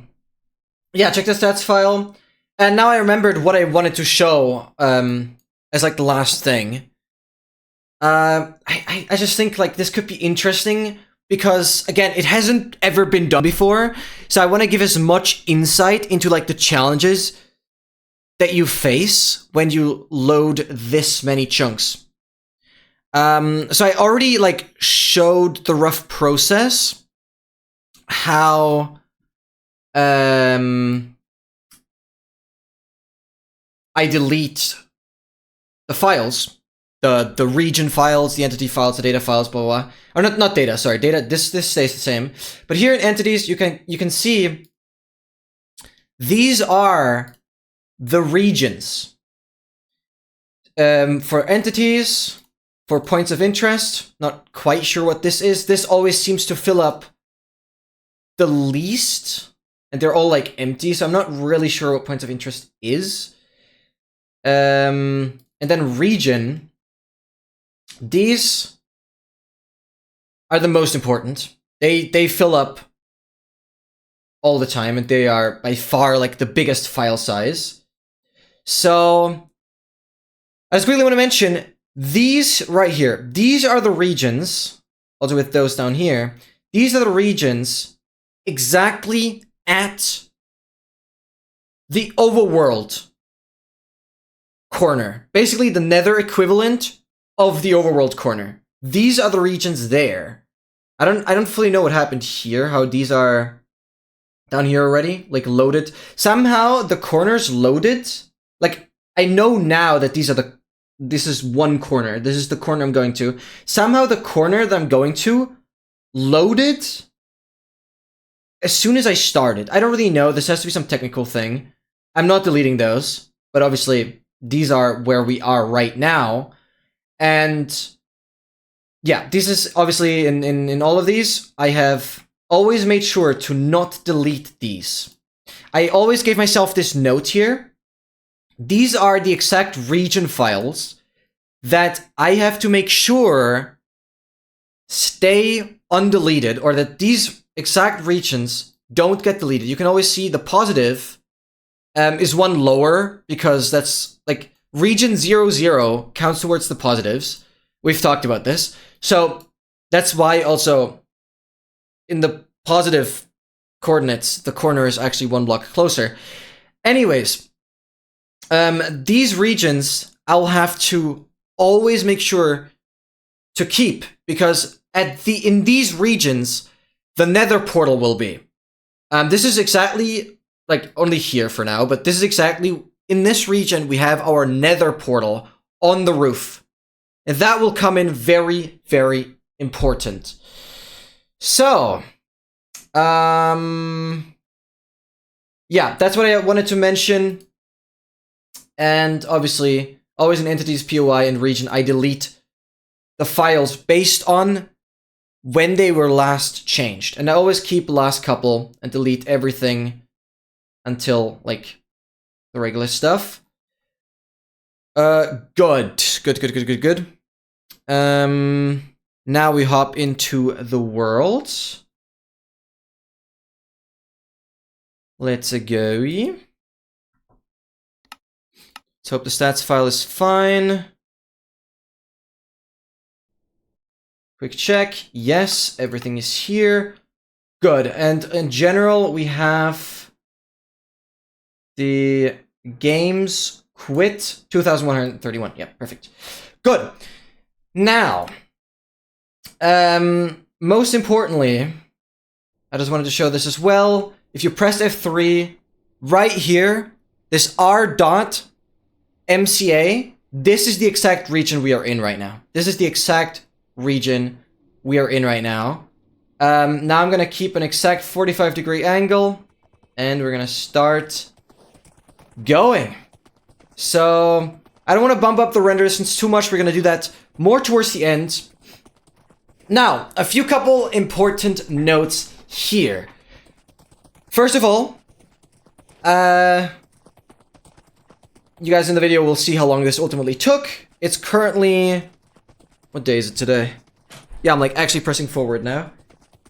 yeah, check the stats file. And now I remembered what I wanted to show as like the last thing. I just think like this could be interesting because again, it hasn't ever been done before. So I want to give as much insight into like the challenges that you face when you load this many chunks. So I already like showed the rough process. How I delete the files, the region files, the entity files, the data files, blah blah blah. Or not data, sorry, data. This stays the same. But here in entities, you can see these are the regions. For entities, for points of interest, not quite sure what this is. This always seems to fill up the least, and they're all like empty, so I'm not really sure what points of interest is. And then region, these are the most important. They fill up all the time, and they are by far like the biggest file size. So I just quickly want to mention these right here. These are the regions, also with those down here. These are the regions exactly at the overworld corner. Basically the nether equivalent of the overworld corner. These are the regions there. I don't fully know what happened here, how these are down here already, like loaded. Somehow the corners loaded. Like I know now that this is one corner. This is the corner I'm going to. Somehow the corner that I'm going to loaded as soon as I started. I don't really know. This has to be some technical thing. I'm not deleting those, but obviously these are where we are right now. And yeah, this is obviously in all of these, I have always made sure to not delete these. I always gave myself this note here. These are the exact region files that I have to make sure stay undeleted, or that these exact regions don't get deleted. You can always see the positive is one lower, because that's like region 00 counts towards the positives. We've talked about this. So that's why also in the positive coordinates, the corner is actually one block closer. Anyways, these regions I'll have to always make sure to keep, because in these regions, the nether portal will be. This is exactly, like, only here for now, but this is exactly, in this region, we have our nether portal on the roof. And that will come in very, very important. So, yeah, that's what I wanted to mention. And obviously, always in entities, POI, and region, I delete the files based on when they were last changed. And I always keep the last couple and delete everything until, like, the regular stuff. Good. Now we hop into the world. Let's go. Let's hope the stats file is fine. Quick check. Yes, everything is here. Good. And in general, we have the games quit 2131. Yeah, perfect. Good. Now, most importantly, I just wanted to show this as well. If you press F3 right here, this r.mca, this is the exact region we are in right now. This is the exact region we are in right now. Now I'm going to keep an exact 45-degree angle, and we're going to start going. So I don't want to bump up the render distance too much. We're going to do that more towards the end. Now, a few couple important notes here. First of all, you guys in the video will see how long this ultimately took. It's currently... what day is it today? Yeah, I'm like actually pressing forward now.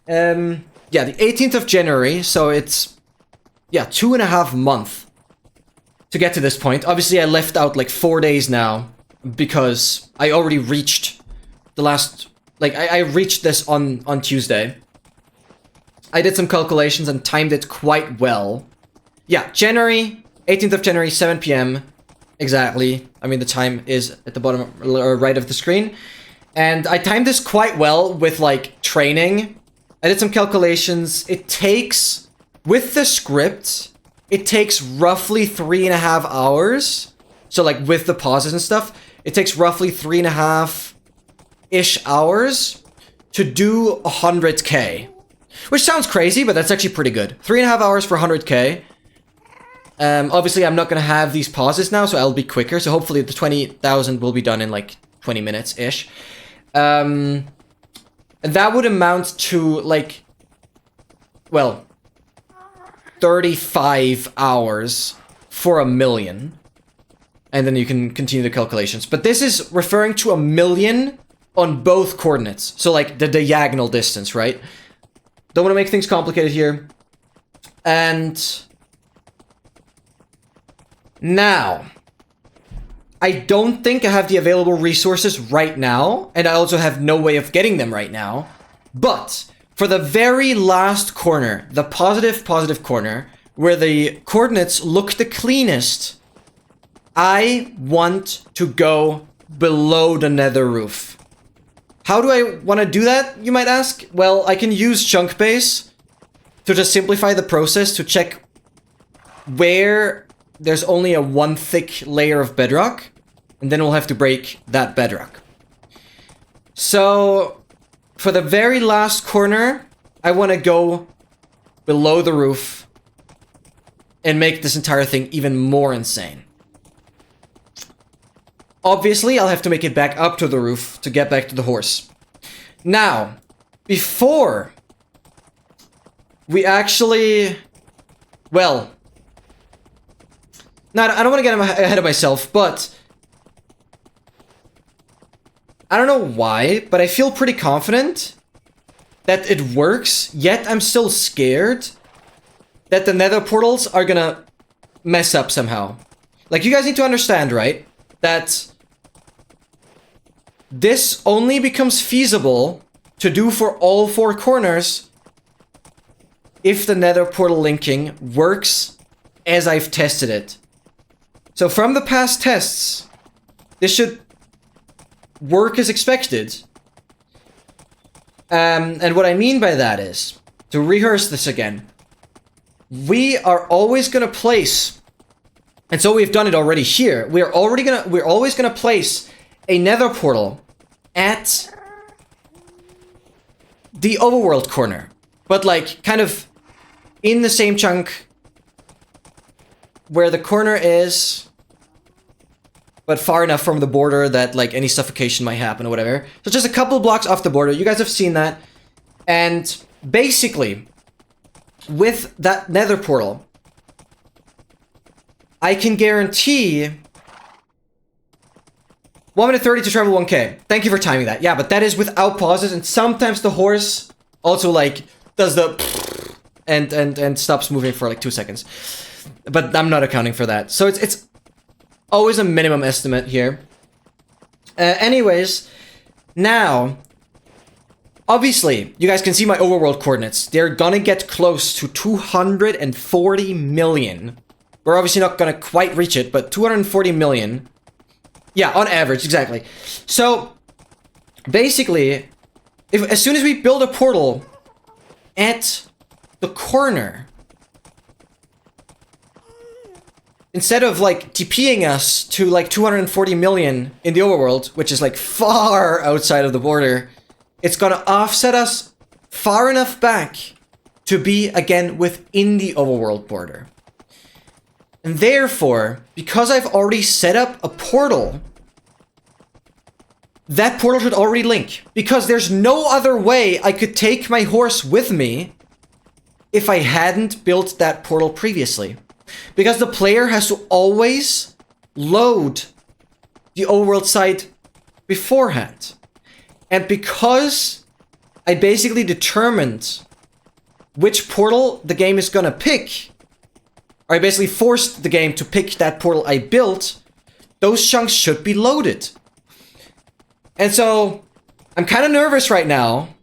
Yeah, the 18th of January, so it's... yeah, 2.5 months to get to this point. Obviously, I left out like 4 days now because I already reached the last... like, I reached this on Tuesday. I did some calculations and timed it quite well. Yeah, January, 18th of January, 7 p.m. Exactly. I mean, the time is at the bottom right of the screen. And I timed this quite well with, like, training. I did some calculations. It takes, with the script, it takes roughly 3.5 hours. So, like, with the pauses and stuff, it takes roughly 3.5-ish hours to do 100k. Which sounds crazy, but that's actually pretty good. 3.5 hours for 100k. Obviously, I'm not going to have these pauses now, so I'll be quicker. So hopefully the 20,000 will be done in like 20 minutes-ish. And that would amount to like, well, 35 hours for 1 million. And then you can continue the calculations. But this is referring to 1 million on both coordinates. So like the diagonal distance, right? Don't want to make things complicated here. And now, I don't think I have the available resources right now, and I also have no way of getting them right now. But for the very last corner, the positive corner, where the coordinates look the cleanest, I want to go below the nether roof. How do I want to do that, you might ask? Well, I can use chunk base to just simplify the process to check where there's only a 1 thick layer of bedrock, and then we'll have to break that bedrock. So, for the very last corner, I want to go below the roof and make this entire thing even more insane. Obviously, I'll have to make it back up to the roof to get back to the horse. Now, before we actually... Well... No, I don't want to get ahead of myself, but... I don't know why, but I feel pretty confident that it works, yet I'm still scared that the nether portals are gonna mess up somehow. Like, you guys need to understand, right? That this only becomes feasible to do for all 4 corners if the nether portal linking works as I've tested it. So from the past tests, this should work as expected. And what I mean by that is, to rehearse this again, we are always gonna place, and so we've done it already here, we're always gonna place a nether portal at the overworld corner, but like kind of in the same chunk where the corner is, but far enough from the border that like any suffocation might happen or whatever. So just a couple blocks off the border. You guys have seen that. And basically, with that nether portal, I can guarantee 1 minute 30 to travel 1k. Thank you for timing that. Yeah, but that is without pauses, and sometimes the horse also like does the and stops moving for like 2 seconds. But I'm not accounting for that. So it's always a minimum estimate here. Anyways, now, obviously, you guys can see my overworld coordinates. They're gonna get close to 240 million. We're obviously not gonna quite reach it, but 240 million. Yeah, on average, exactly. So, basically, as soon as we build a portal at the corner, instead of like TPing us to like 240 million in the overworld, which is like far outside of the border, it's gonna offset us far enough back to be again within the overworld border. And therefore, because I've already set up a portal, that portal should already link. Because there's no other way I could take my horse with me if I hadn't built that portal previously. Because the player has to always load the overworld site beforehand. And because I basically determined which portal the game is gonna pick, or I basically forced the game to pick that portal I built, those chunks should be loaded. And so, I'm kind of nervous right now,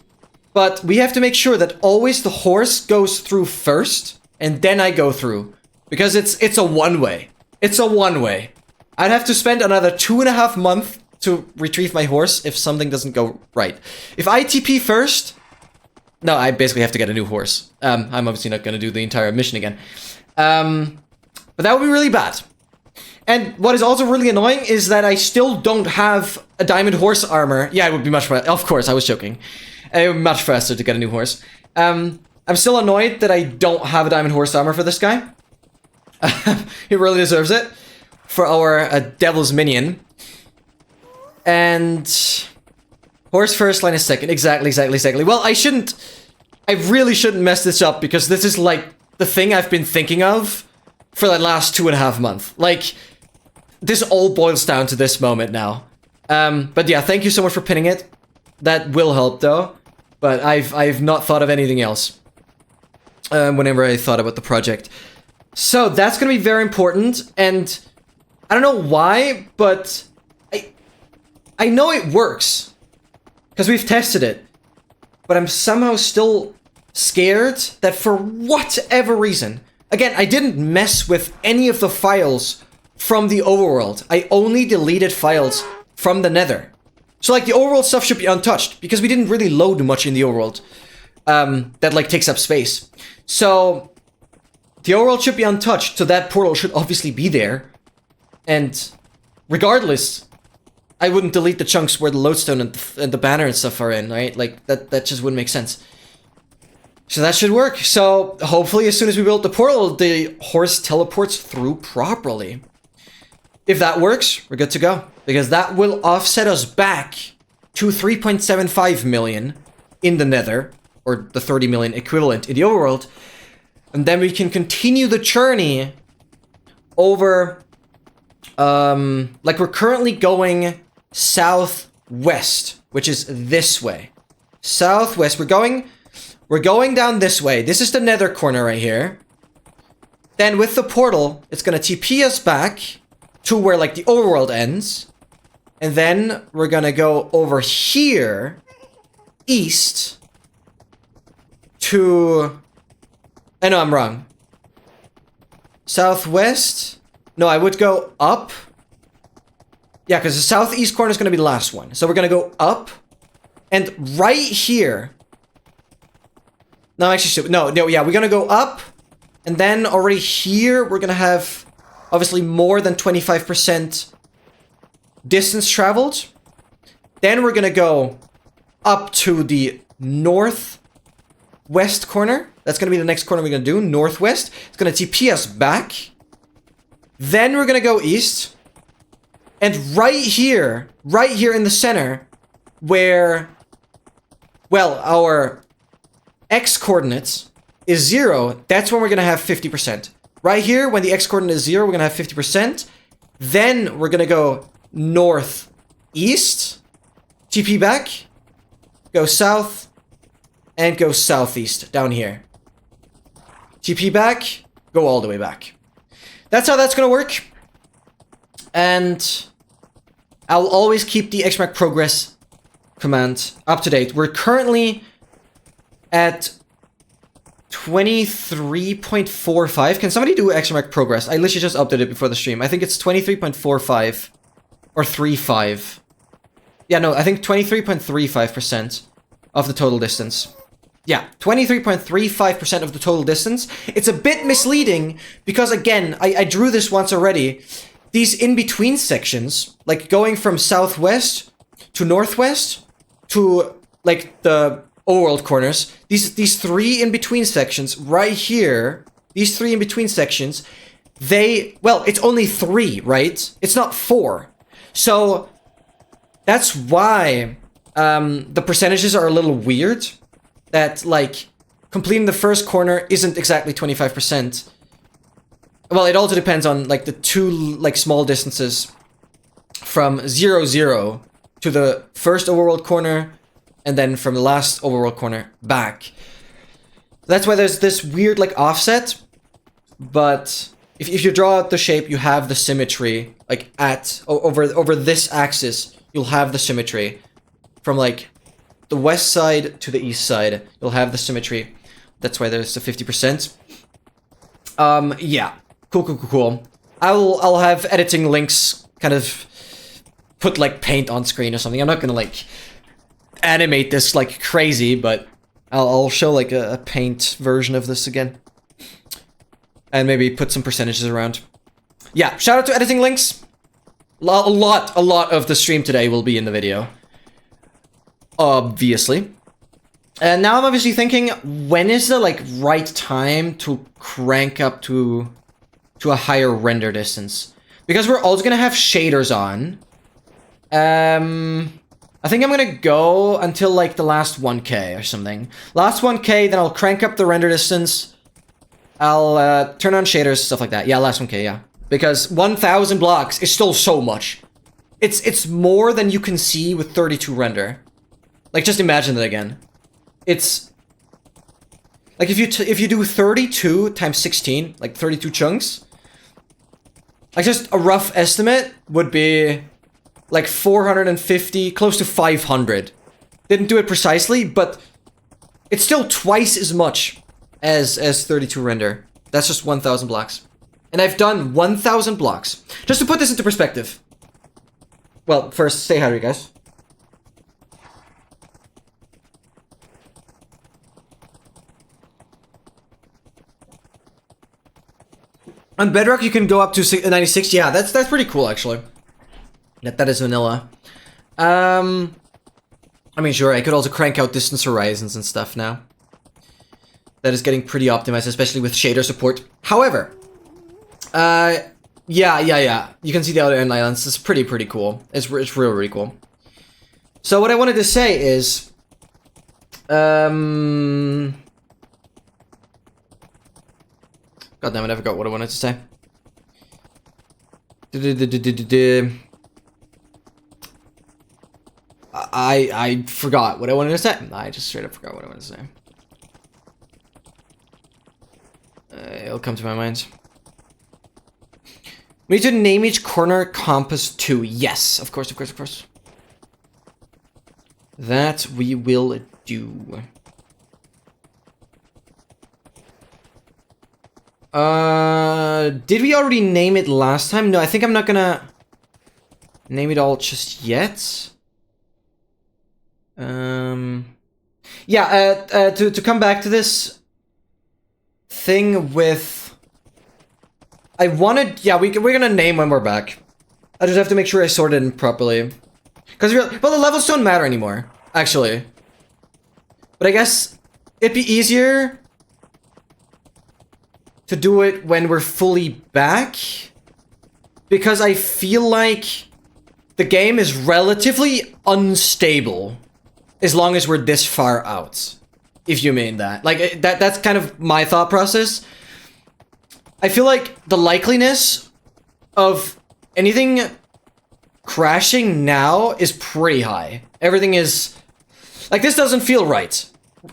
but we have to make sure that always the horse goes through first, and then I go through. Because it's a one-way. It's a one-way. I'd have to spend another 2.5 months to retrieve my horse if something doesn't go right. If I TP first... No, I basically have to get a new horse. I'm obviously not going to do the entire mission again. But that would be really bad. And what is also really annoying is that I still don't have a diamond horse armor. Yeah, it would be much faster. Of course, I was joking. It would be much faster to get a new horse. I'm still annoyed that I don't have a diamond horse armor for this guy. He really deserves it. For our devil's minion. And... horse first, line is second. Exactly. Well, I really shouldn't mess this up, because this is like the thing I've been thinking of for the last 2.5 months. Like, this all boils down to this moment now. But yeah, thank you so much for pinning it. That will help though. But I've not thought of anything else. Whenever I thought about the project. So that's gonna be very important, and I don't know why, but I know it works. Because we've tested it. But I'm somehow still scared that for whatever reason... Again, I didn't mess with any of the files from the overworld. I only deleted files from the nether. So like the overworld stuff should be untouched, because we didn't really load much in the overworld. That like takes up space. So the overworld should be untouched, so that portal should obviously be there. And regardless... I wouldn't delete the chunks where the lodestone and the banner and stuff are in, right? Like, that just wouldn't make sense. So that should work. So, hopefully, as soon as we build the portal, the horse teleports through properly. if that works, we're good to go. Because that will offset us back to 3.75 million in the Nether, or the 30 million equivalent in the overworld. And then we can continue the journey over, like we're currently going southwest, which is this way. Southwest, we're going down this way. This is the Nether corner right here. Then with the portal, it's gonna TP us back to where like the overworld ends. And then we're gonna go over here, east, to... I know I'm wrong. Southwest? No, I would go up. Yeah, because the southeast corner is gonna be the last one. So we're gonna go up, and right here... No, actually, no, yeah, we're gonna go up, and then already here, we're gonna have, obviously, more than 25% distance traveled. Then we're gonna go up to the northwest corner. That's gonna be the next corner we're gonna do, northwest. It's gonna TP us back. Then we're gonna go east. And right here in the center, where, well, our X coordinates is 0, that's when we're gonna have 50%. Right here, when the X coordinate is 0, we're gonna have 50%. Then we're gonna go northeast, TP back, go south, and go southeast down here. TP back, go all the way back. That's how that's gonna work. And I'll always keep the extract progress command up to date. We're currently at 23.45. Can somebody do extract progress? I literally just updated it before the stream. I think it's 23.45 or 35. Yeah, no, I think 23.35% of the total distance. Yeah, 23.35% of the total distance. It's a bit misleading because, again, I drew this once already. These in-between sections, like going from southwest to northwest to, like, the overworld corners, these three in-between sections right here, these three in-between sections, well, it's only 3, right? It's not 4. So that's why the percentages are a little weird. That, like, completing the first corner isn't exactly 25%. Well, it also depends on, like, the two, like, small distances from 0, 0 to the first overworld corner, and then from the last overworld corner back. That's why there's this weird, like, offset. But if you draw out the shape, you have the symmetry, like, over this axis, you'll have the symmetry. From, like, the west side to the east side, you'll have the symmetry. That's why there's the 50%. Yeah. Cool. I'll have editing links kind of put, like, paint on screen or something. I'm not gonna, like, animate this like crazy, but I'll show, like, a paint version of this again. And maybe put some percentages around. Yeah, shout out to editing links. A lot of the stream today will be in the video. Obviously. And now I'm obviously thinking, when is the, like, right time to crank up to a higher render distance? Because we're also gonna have shaders on. I think I'm gonna go until, like, the last 1k or something. Last 1k, then I'll crank up the render distance. I'll turn on shaders, stuff like that. Yeah, last 1k, yeah. Because 1,000 blocks is still so much. It's more than you can see with 32 render. Like, just imagine that again. It's like if you do 32 times 16, like 32 chunks. Like, just a rough estimate would be like 450, close to 500. Didn't do it precisely, but it's still twice as much as 32 render. That's just 1,000 blocks. And I've done 1,000 blocks. Just to put this into perspective. Well, first, say hi to you guys. On Bedrock, you can go up to 96. Yeah, that's pretty cool, actually. That is vanilla. I mean, sure, I could also crank out distance horizons and stuff now. That is getting pretty optimized, especially with shader support. However, Yeah. You can see the outer end islands. It's pretty cool. It's really cool. So what I wanted to say is, God damn it, I forgot what I wanted to say. I forgot what I wanted to say. I just straight up forgot what I wanted to say. It'll come to my mind. We need to name each corner compass 2. Yes, of course. That we will do. Did we already name it last time? No, I think I'm not gonna name it all just yet. Yeah, to come back to this thing with... I wanted... Yeah, we're gonna name when we're back. I just have to make sure I sort it in properly. Because, well, the levels don't matter anymore, actually. But I guess it'd be easier to do it when we're fully back. Because I feel like the game is relatively unstable as long as we're this far out. If you mean that. Like, that's kind of my thought process. I feel like the likeliness of anything crashing now is pretty high. Everything is... Like, this doesn't feel right.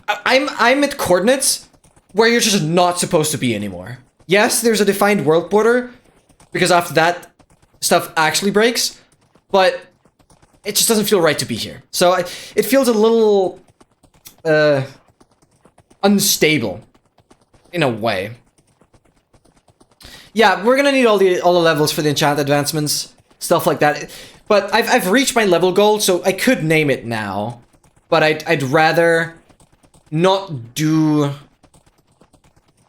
I'm at coordinates where you're just not supposed to be anymore. Yes, there's a defined world border, because after that, stuff actually breaks, but it just doesn't feel right to be here. So it feels a little unstable in a way. Yeah, we're gonna need all the levels for the enchant advancements, stuff like that. But I've reached my level goal, so I could name it now. But I'd rather not do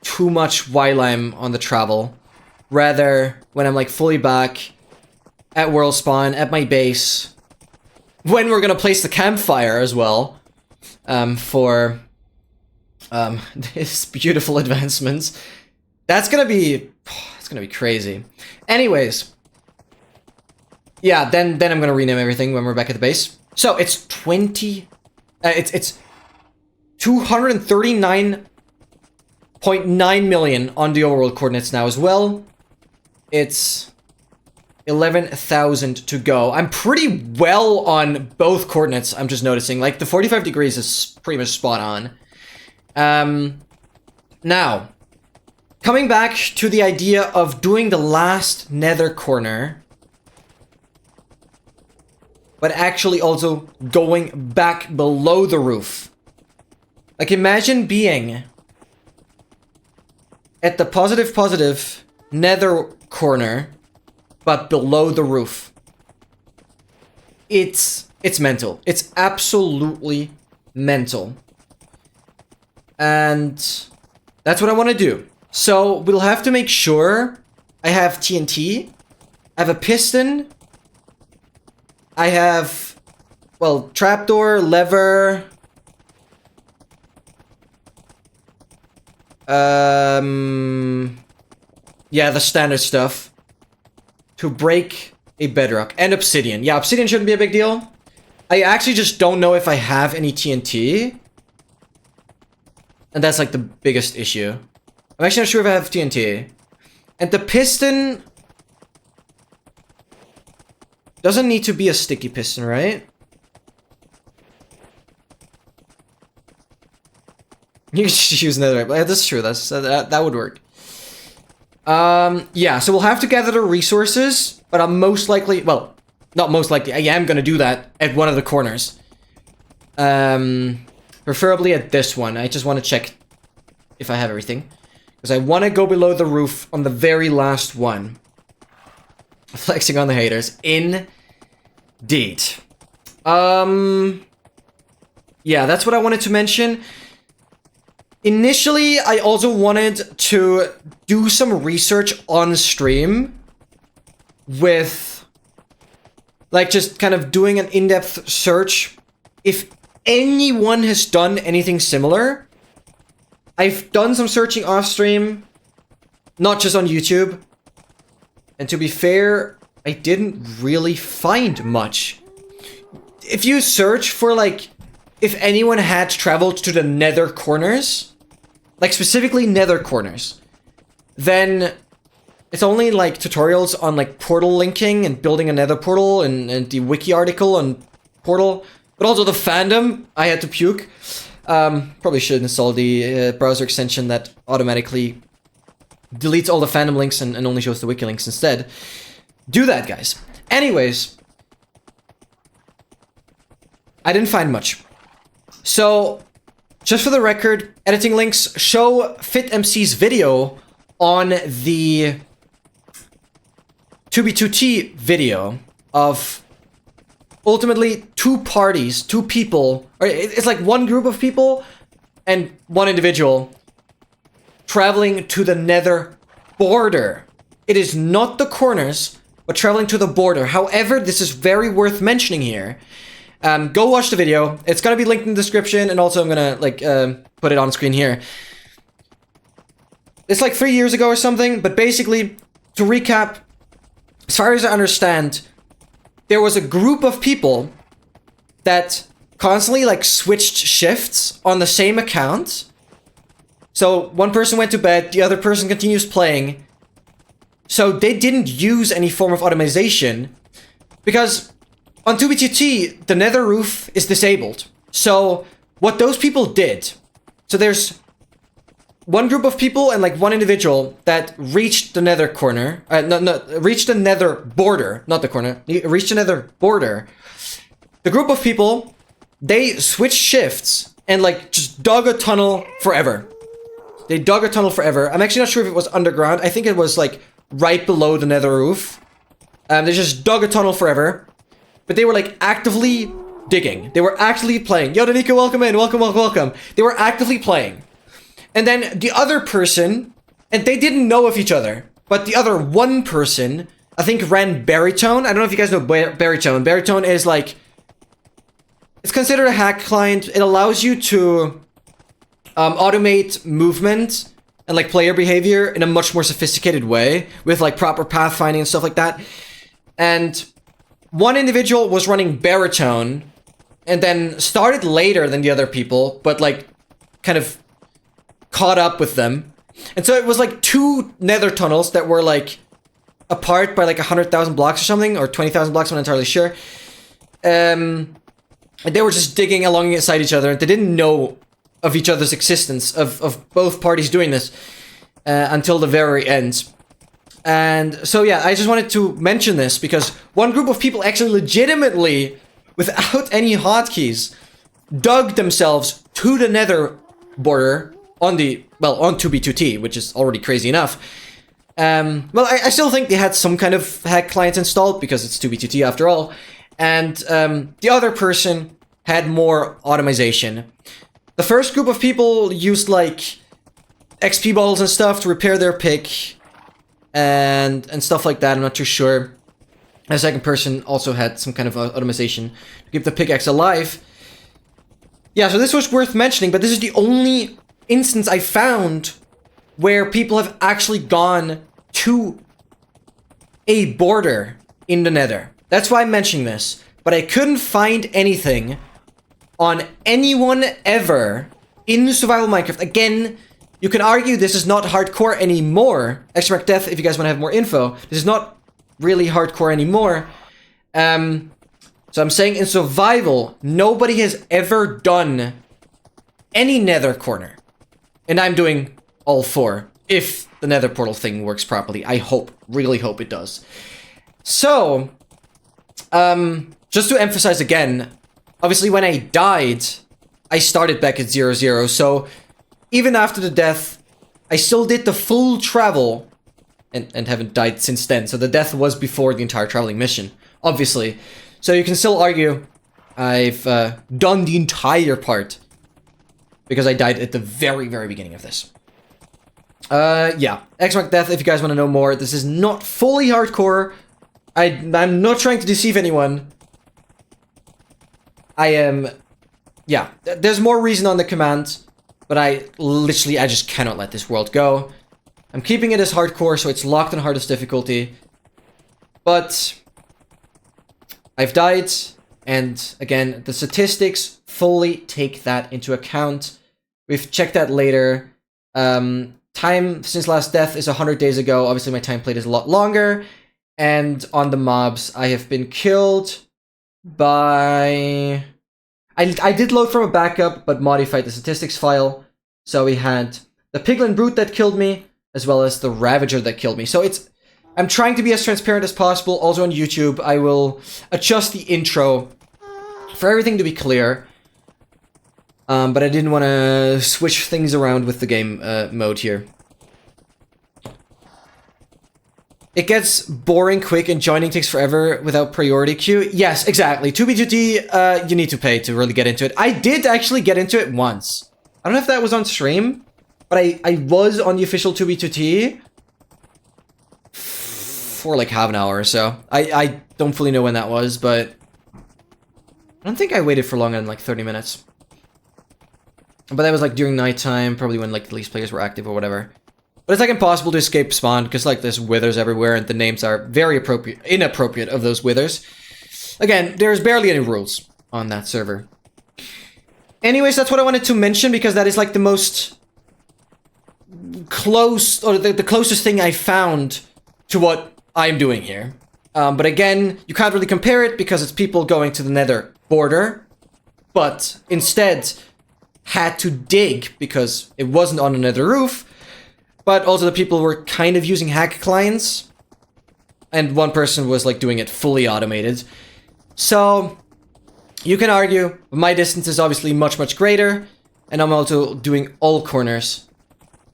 too much while I'm on the travel. Rather, when I'm like fully back at world spawn, at my base, when we're gonna place the campfire as well, for this beautiful advancements. That's gonna be crazy. Anyways, yeah, then I'm gonna rename everything when we're back at the base. So it's 239.9 million on the overworld coordinates now as well. It's 11,000 to go. I'm pretty well on both coordinates, I'm just noticing. Like, the 45 degrees is pretty much spot on. Now, coming back to the idea of doing the last nether corner, but actually also going back below the roof. Like, imagine being at the positive nether corner, but below the roof. It's mental. It's absolutely mental. And that's what I want to do. So we'll have to make sure I have TNT, I have a piston, I have, well, trapdoor, lever, yeah, the standard stuff to break a bedrock, and obsidian. Yeah, obsidian shouldn't be a big deal. I actually just don't know if I have any TNT, and that's like the biggest issue. I'm actually not sure if I have TNT. And the piston doesn't need to be a sticky piston, right? You can just use netherite. That's true. That would work. Yeah, so we'll have to gather the resources, but I'm most likely, well, not most likely, I am gonna do that at one of the corners. Preferably at this one. I just want to check if I have everything. Because I want to go below the roof on the very last one. Flexing on the haters. Indeed. Yeah, that's what I wanted to mention. Initially, I also wanted to do some research on stream with, like, just kind of doing an in-depth search. If anyone has done anything similar, I've done some searching off stream, not just on YouTube. And to be fair, I didn't really find much. If you search for, like, if anyone had traveled to the nether corners, like specifically nether corners, then it's only like tutorials on like portal linking and building a nether portal and the wiki article on portal, but also the fandom. I had to puke. Probably should install the browser extension that automatically deletes all the fandom links and only shows the wiki links instead. Do that, guys. Anyways, I didn't find much. So, just for the record, editing links show FitMC's video on the 2B2T video of ultimately two parties, two people, or it's like one group of people and one individual traveling to the nether border. It is not the corners, but traveling to the border. However, this is very worth mentioning here. Go watch the video. It's gonna be linked in the description, and also I'm gonna like put it on screen here. It's like 3 years ago or something, but basically, to recap, as far as I understand, there was a group of people that constantly like switched shifts on the same account. So one person went to bed, the other person continues playing. So they didn't use any form of automation because on 2B2T, the nether roof is disabled. So what those people did, so there's one group of people and like one individual that reached the nether corner, reached the nether border, not the corner, reached the nether border. The group of people, they switched shifts and like just dug a tunnel forever. They dug a tunnel forever. I'm actually not sure if it was underground. I think it was like right below the nether roof. They just dug a tunnel forever. But they were like actively digging. They were actively playing. Yo, Danica, welcome in. Welcome, welcome, welcome. They were actively playing. And then the other person, and they didn't know of each other, but the other one person, I think ran Baritone. I don't know if you guys know Baritone. Baritone is like, it's considered a hack client. It allows you to automate movement and like player behavior in a much more sophisticated way with like proper pathfinding and stuff like that. And one individual was running Baritone and then started later than the other people, but like kind of caught up with them. And so it was like two nether tunnels that were like apart by like 100,000 blocks or something, or 20,000 blocks, I'm not entirely sure. And they were just digging alongside each other and they didn't know of each other's existence, of both parties doing this until the very end. And so yeah, I just wanted to mention this because one group of people actually legitimately, without any hotkeys, dug themselves to the nether border on the, well, on 2B2T, which is already crazy enough. Well, I still think they had some kind of hack client installed because it's 2B2T after all. And the other person had more automation. The first group of people used like XP bottles and stuff to repair their pick and stuff like that. I'm not too sure. The second person also had some kind of automation to keep the pickaxe alive. Yeah, so this was worth mentioning, but this is the only instance I found where people have actually gone to a border in the nether. That's why I'm mentioning this. But I couldn't find anything on anyone ever in survival Minecraft. Again, you can argue this is not hardcore anymore. !death if you guys want to have more info. This is not really hardcore anymore. So I'm saying in survival, nobody has ever done any nether corner. And I'm doing all four, if the nether portal thing works properly. I hope, really hope it does. So, just to emphasize again, obviously when I died, I started back at 0, so even after the death, I still did the full travel, and haven't died since then, so the death was before the entire traveling mission, obviously. So you can still argue I've done the entire part, because I died at the very, very beginning of this. Yeah, !death if you guys want to know more. This is not fully hardcore. I'm not trying to deceive anyone. I am... Yeah, there's more reason on the command, but I just cannot let this world go. I'm keeping it as hardcore, so it's locked on hardest difficulty. But I've died, and again, the statistics fully take that into account. We've checked that later. Time since last death is 100 days ago. Obviously, my time played is a lot longer. And on the mobs, I have been killed by... I did load from a backup, but modified the statistics file. So we had the Piglin Brute that killed me, as well as the Ravager that killed me. So I'm trying to be as transparent as possible. Also on YouTube, I will adjust the intro for everything to be clear. But I didn't want to switch things around with the game mode here. It gets boring quick and joining takes forever without priority queue. Yes, exactly. 2B2T, you need to pay to really get into it. I did actually get into it once. I don't know if that was on stream, but I was on the official 2B2T for like half an hour or so. I don't fully know when that was, but I don't think I waited for longer than like 30 minutes. But that was like during nighttime, probably when like the least players were active or whatever. But it's like impossible to escape spawn because like there's withers everywhere and the names are very inappropriate of those withers. Again, there's barely any rules on that server. Anyways, that's what I wanted to mention because that is like the most close, or the closest thing I found to what I'm doing here. But again, you can't really compare it because it's people going to the nether border, but instead had to dig because it wasn't on a nether roof. But also the people were kind of using hack clients. And one person was like doing it fully automated. So you can argue my distance is obviously much, much greater. And I'm also doing all corners.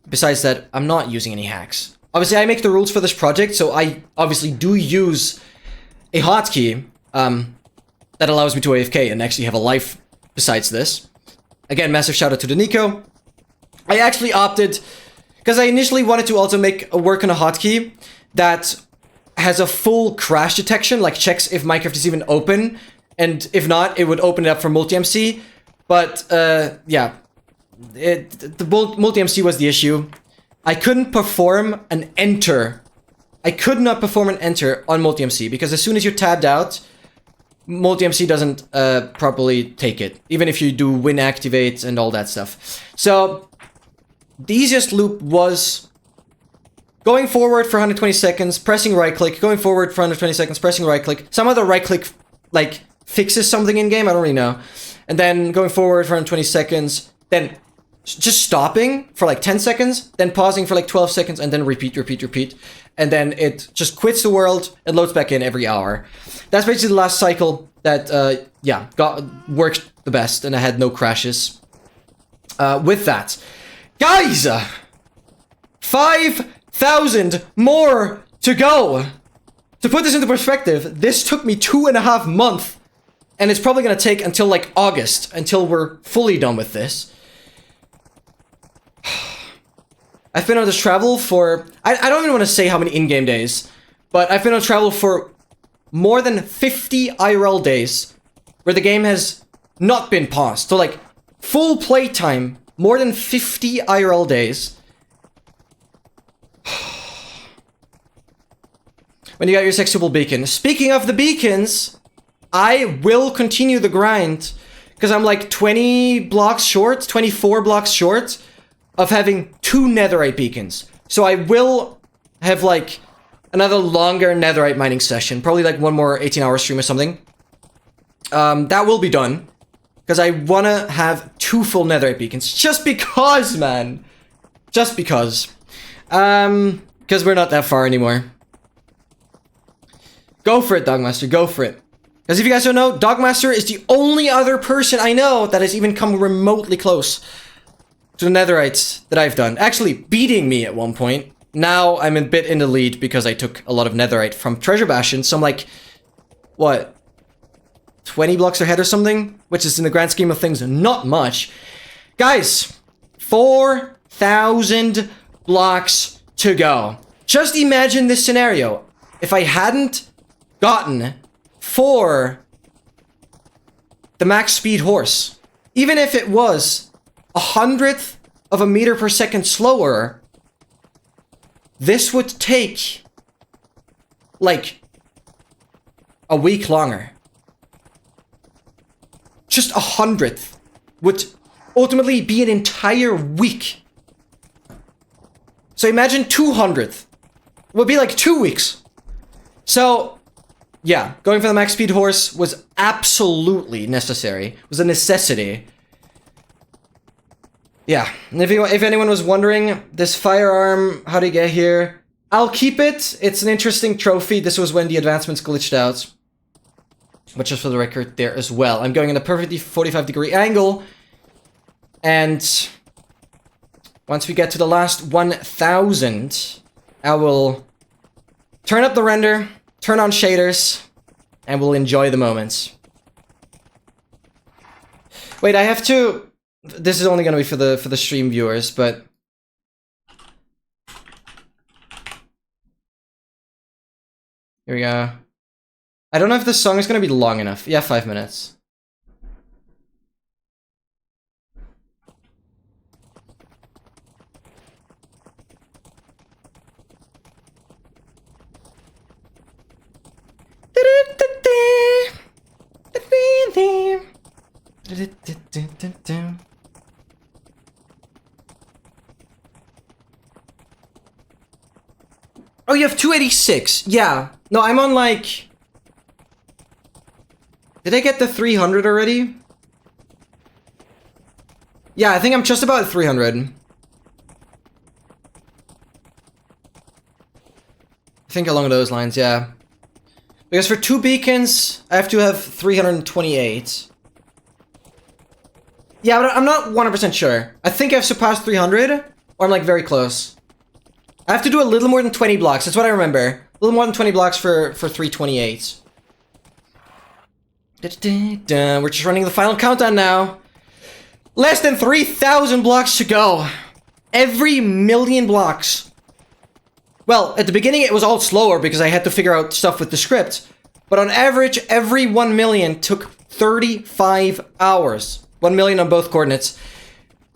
Besides that, I'm not using any hacks. Obviously, I make the rules for this project. So I obviously do use a hotkey that allows me to AFK and actually have a life besides this. Again, massive shout out to the Nico. I actually opted... because I initially wanted to also work on a hotkey that has a full crash detection, like checks if Minecraft is even open, and if not, it would open it up for multi-MC. But yeah, the multi-MC was the issue. I couldn't perform an enter. I could not perform an enter on multi-MC because as soon as you're tabbed out, multi-MC doesn't properly take it, even if you do win activate and all that stuff. So the easiest loop was going forward for 120 seconds, pressing right click, going forward for 120 seconds, pressing right click. Some other right click like fixes something in game, I don't really know. And then going forward for 120 seconds, then just stopping for like 10 seconds, then pausing for like 12 seconds, and then repeat. And then it just quits the world and loads back in every hour. That's basically the last cycle that, yeah, worked the best, and I had no crashes. With that. Guys! 5,000 more to go! To put this into perspective, this took me 2.5 months. And it's probably gonna take until like August, until we're fully done with this. I've been on this travel for... I don't even want to say how many in-game days. But I've been on travel for more than 50 IRL days. Where the game has not been paused. So like, full playtime... more than 50 IRL days. When you got your sexual beacon. Speaking of the beacons, I will continue the grind. Because I'm like 20 blocks short, 24 blocks short of having 2 netherite beacons. So I will have like another longer netherite mining session. Probably like one more 18-hour stream or something. That will be done. Because I want to have 2 full netherite beacons. Just because, man. Just because. Because we're not that far anymore. Go for it, Dogmaster. Go for it. Because if you guys don't know, Dogmaster is the only other person I know that has even come remotely close to the netherites that I've done. Actually, beating me at one point. Now I'm a bit in the lead because I took a lot of netherite from Treasure Bastion. So I'm like, what? 20 blocks ahead or something, which is in the grand scheme of things not much. Guys, 4,000 blocks to go. Just imagine this scenario. If I hadn't gotten for the max speed horse, even if it was 100th of a meter per second slower, this would take like a week longer. Just 100th would ultimately be an entire week. So imagine 200th would be like 2 weeks. So yeah, going for the max speed horse was absolutely necessary. It was a necessity. Yeah, and if anyone was wondering, this firearm, how to get here, I'll keep it. It's an interesting trophy. This was when the advancements glitched out. But just for the record there as well. I'm going in a perfectly 45-degree angle. And once we get to the last 1,000, I will turn up the render, turn on shaders, and we'll enjoy the moments. Wait, I have to... This is only going to be for the stream viewers, but... Here we go. I don't know if this song is going to be long enough. Yeah, 5 minutes. Oh, you have 286. Yeah. No, I'm on like... Did I get the 300 already? Yeah, I think I'm just about 300. I think along those lines, yeah. Because for 2 beacons, I have to have 328. Yeah, but I'm not 100% sure. I think I've surpassed 300, or I'm like very close. I have to do a little more than 20 blocks, that's what I remember. A little more than 20 blocks for 328. We're just running the final countdown now. Less than 3,000 blocks to go. Every million blocks. Well, at the beginning it was all slower because I had to figure out stuff with the script. But on average, every 1 million took 35 hours. 1 million on both coordinates.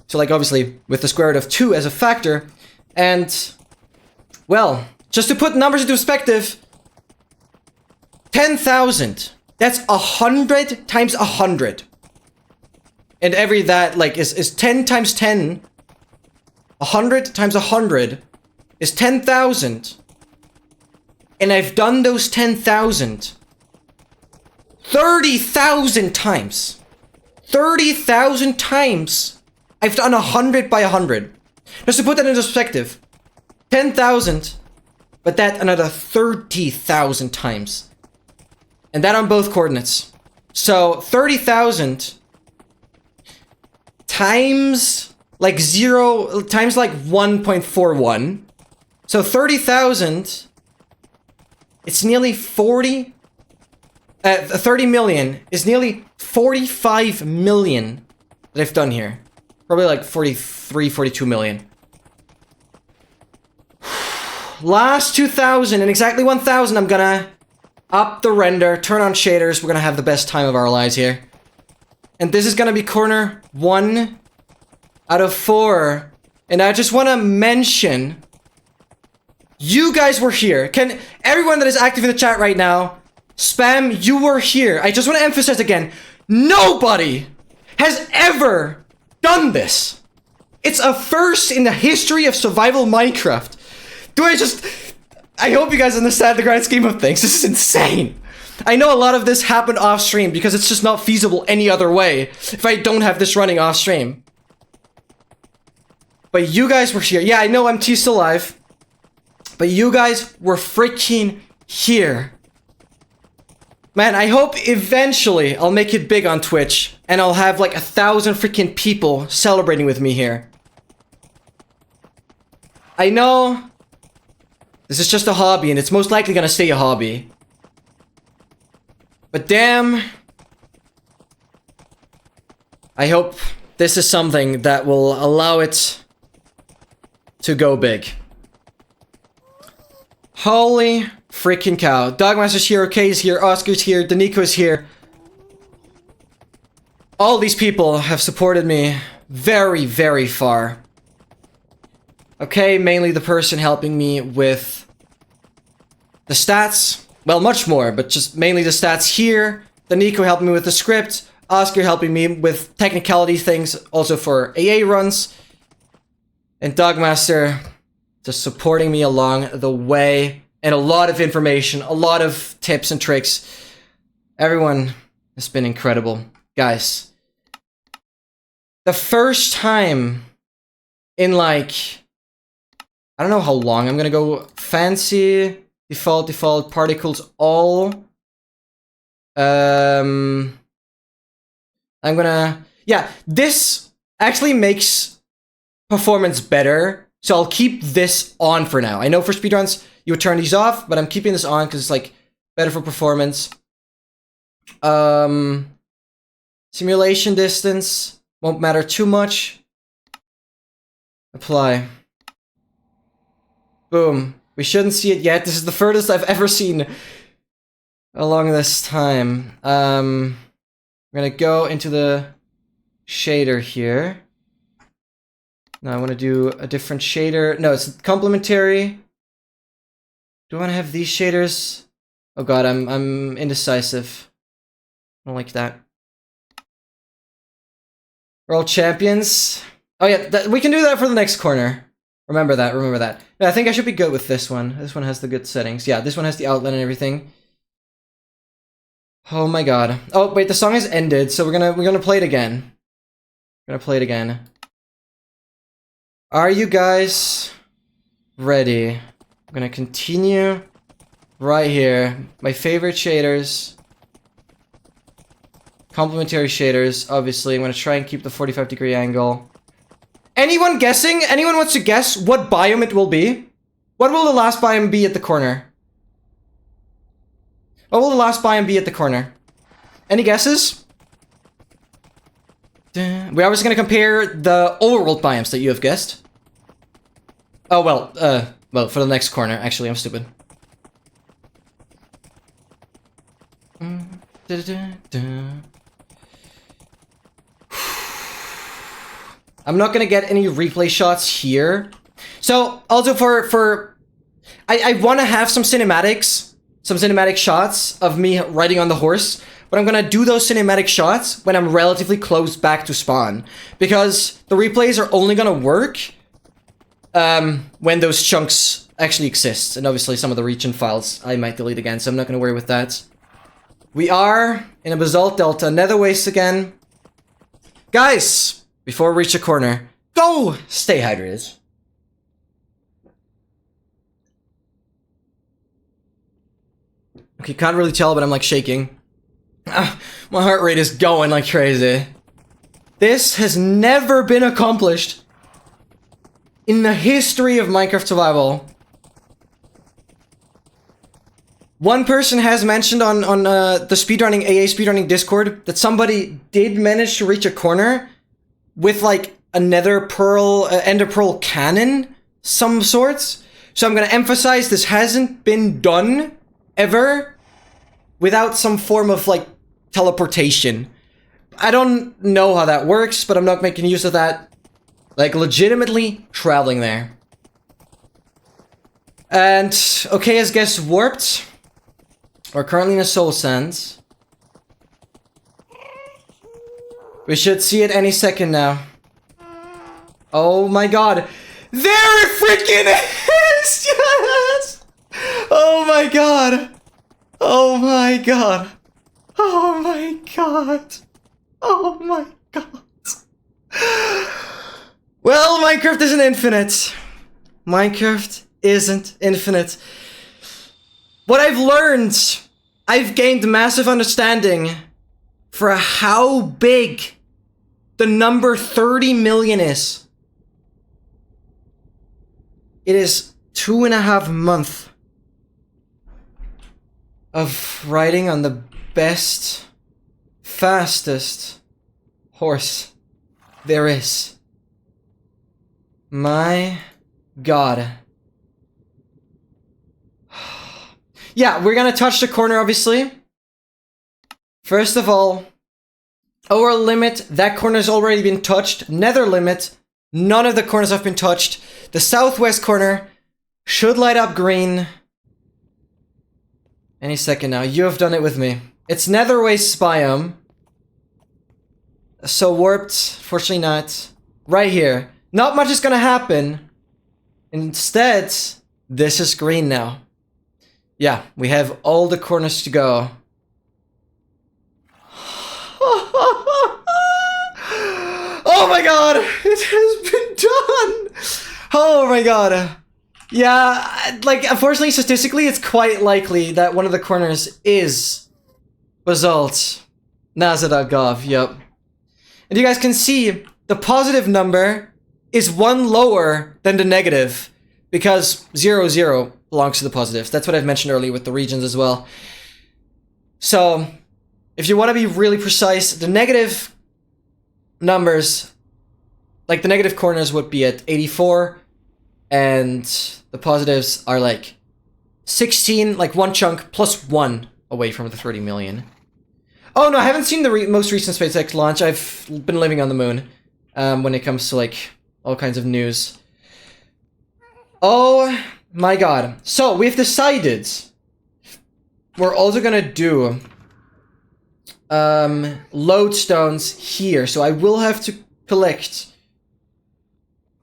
So like obviously with the square root of 2 as a factor. And, well, just to put numbers into perspective, 10,000. That's 100 times 100. And every that, like, is 10 times 10. 100 times 100 is 10,000. And I've done those 10,000 30,000 times. 30,000 times. I've done 100 by 100. Just to put that into perspective. 10,000, but that another 30,000 times. And that on both coordinates. So 30,000 times like 0 times like 1.41. So 30,000, it's nearly 40. 30 million is nearly 45 million that I've done here. Probably like 43, 42 million. Last 2,000 and exactly 1,000 I'm gonna up the render, turn on shaders. We're gonna have the best time of our lives here. And this is gonna be corner 1 out of 4. And I just wanna mention, you guys were here. Can everyone that is active in the chat right now, spam, you were here. I just wanna emphasize again, nobody has ever done this. It's a first in the history of survival Minecraft. I hope you guys understand the grand scheme of things. This is insane. I know a lot of this happened off stream because it's just not feasible any other way if I don't have this running off stream. But you guys were here. Yeah, I know MT's still alive. But you guys were freaking here. Man, I hope eventually I'll make it big on Twitch and I'll have like 1,000 freaking people celebrating with me here. I know this is just a hobby, and it's most likely gonna stay a hobby. But damn, I hope this is something that will allow it to go big. Holy freaking cow. Dogmaster's here, Kay's here, Oscar's here, Danico's here. All these people have supported me very, very far. Okay, mainly the person helping me with the stats, well, much more, but just mainly the stats here. The Nico helped me with the script. Oscar helping me with technicality things, also for AA runs. And Dogmaster just supporting me along the way. And a lot of information, a lot of tips and tricks. Everyone has been incredible. Guys, the first time in like, I don't know how long, I'm gonna go fancy, default, particles, all. I'm gonna, yeah, this actually makes performance better, so I'll keep this on for now. I know for speedruns, you would turn these off, but I'm keeping this on because it's like better for performance. Simulation distance won't matter too much. Apply. Boom. We shouldn't see it yet. This is the furthest I've ever seen along this time. I'm gonna go into the shader here. Now I want to do a different shader. No, it's complementary. Do I want to have these shaders? Oh god, I'm indecisive. I don't like that. World champions. Oh yeah, we can do that for the next corner. Remember that, remember that. No, I think I should be good with this one. This one has the good settings. Yeah, this one has the outline and everything. Oh my god. Oh wait, the song has ended, so we're gonna play it again. We're gonna play it again. Are you guys ready? I'm gonna continue right here. My favorite shaders. Complementary shaders, obviously. I'm gonna try and keep the 45-degree angle. Anyone guessing? Anyone wants to guess what biome it will be? What will the last biome be at the corner? What will the last biome be at the corner? Any guesses? We're obviously gonna compare the overworld biomes that you have guessed. Oh, well, for the next corner. Actually, I'm stupid. I'm not gonna get any replay shots here. So, also I want to have some cinematics, some cinematic shots of me riding on the horse, but I'm gonna do those cinematic shots when I'm relatively close back to spawn. Because the replays are only gonna work when those chunks actually exist. And obviously some of the region files I might delete again, so I'm not gonna worry with that. We are in a basalt delta, nether waste again. Guys! Before we reach a corner, go stay hydrated. Okay, can't really tell, but I'm like shaking. My heart rate is going like crazy. This has never been accomplished in the history of Minecraft survival. One person has mentioned on the speedrunning AA speedrunning Discord that somebody did manage to reach a corner with like a nether pearl, ender pearl cannon, some sorts. So I'm gonna emphasize this hasn't been done ever without some form of like teleportation. I don't know how that works, but I'm not making use of that. Like legitimately traveling there. And okay, as guess warped. We're currently in a soul sands. We should see it any second now. Oh my god. There it freaking is! Yes! Oh my god. Oh my god. Oh my god. Oh my god. Well, Minecraft isn't infinite. Minecraft isn't infinite. What I've learned, I've gained massive understanding for how big the number 30 million is. It is 2.5 months of riding on the best, fastest horse there is. My god. Yeah, we're gonna touch the corner, obviously. First of all, our limit, that corner's already been touched. Nether limit, none of the corners have been touched. The southwest corner should light up green. Any second now. You have done it with me. It's Nether Waste biome. So warped. Fortunately not. Right here. Not much is gonna happen. Instead, this is green now. Yeah, we have all the corners to go. Oh my god! It has been done! Oh my god. Yeah, like, unfortunately, statistically, it's quite likely that one of the corners is basalt. NASA.gov, yep. And you guys can see the positive number is one lower than the negative because 0, 0 belongs to the positives. That's what I've mentioned earlier with the regions as well. So, if you want to be really precise, the negative numbers, like the negative corners would be at 84, and the positives are like 16, like one chunk plus 1 away from the 30 million. Oh no, I haven't seen the most recent SpaceX launch. I've been living on the moon when it comes to like all kinds of news. Oh my god. So we've decided we're also gonna do lodestones here. So I will have to collect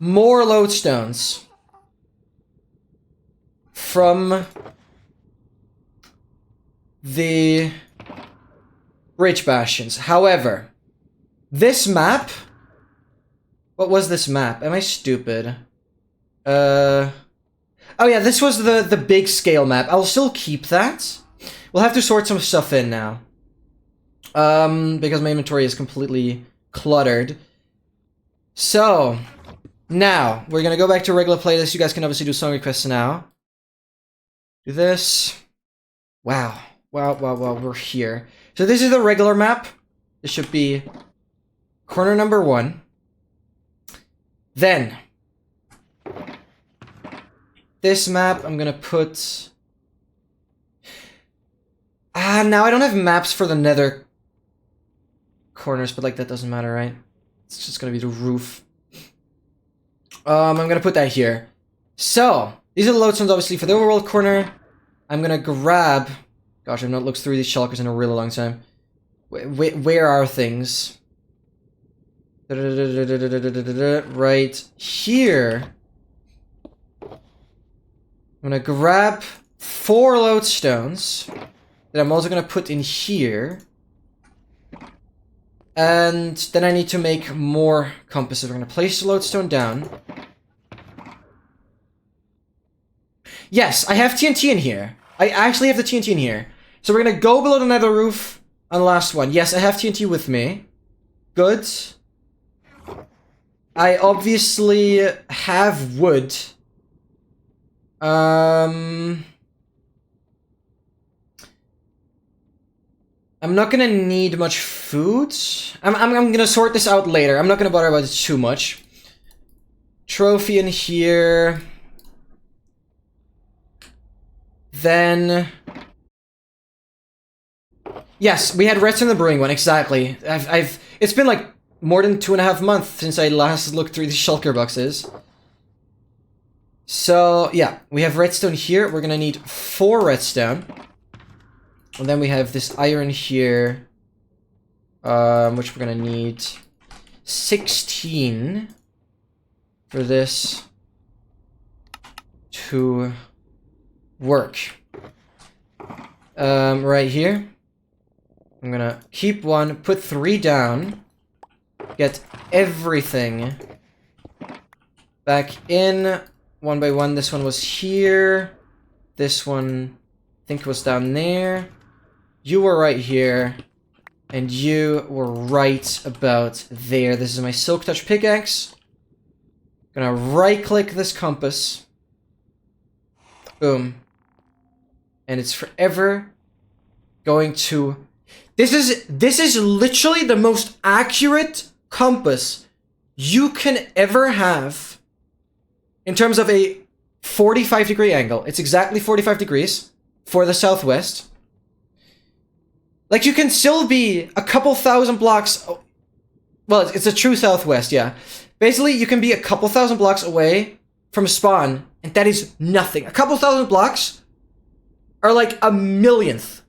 more lodestones from the bridge bastions. However, this map... What was this map? Am I stupid? Oh yeah, this was the big scale map. I'll still keep that. We'll have to sort some stuff in now. Because my inventory is completely cluttered. So, now, we're gonna go back to regular playlist. You guys can obviously do song requests now. Do this. Wow. Wow, wow, wow, we're here. So this is the regular map. This should be corner number 1. Then, this map, I'm gonna put... now I don't have maps for the nether corners, but like that doesn't matter, right? It's just gonna be the roof. I'm gonna put that here. So, these are the lodestones, obviously, for the overworld corner. I'm gonna grab... Gosh, I've not looked through these shulkers in a really long time. Where are things? Right here. I'm gonna grab 4 lodestones that I'm also gonna put in here. And then I need to make more compasses. We're gonna place the lodestone down. Yes, I have TNT in here. I actually have the TNT in here. So we're gonna go below the nether roof on the last one. Yes, I have TNT with me. Good. I obviously have wood. I'm not gonna need much food. I'm gonna sort this out later. I'm not gonna bother about it too much. Trophy in here. Then... Yes, we had redstone in the brewing one, exactly. It's been like more than 2.5 months since I last looked through these shulker boxes. So, yeah, we have redstone here. We're gonna need 4 redstone. And then we have this iron here, which we're gonna need 16 for this to work. Right here. I'm gonna keep 1, put 3 down, get everything back in 1 by 1. This one was here. This one, I think, was down there. You were right here. And you were right about there. This is my Silk Touch pickaxe. Gonna right-click this compass. Boom. And it's forever going to... This is literally the most accurate compass you can ever have in terms of a 45-degree angle. It's exactly 45 degrees for the southwest. Like, you can still be a couple thousand blocks... Well, it's a true southwest, yeah. Basically, you can be a couple thousand blocks away from spawn, and that is nothing. A couple thousand blocks are like a millionth.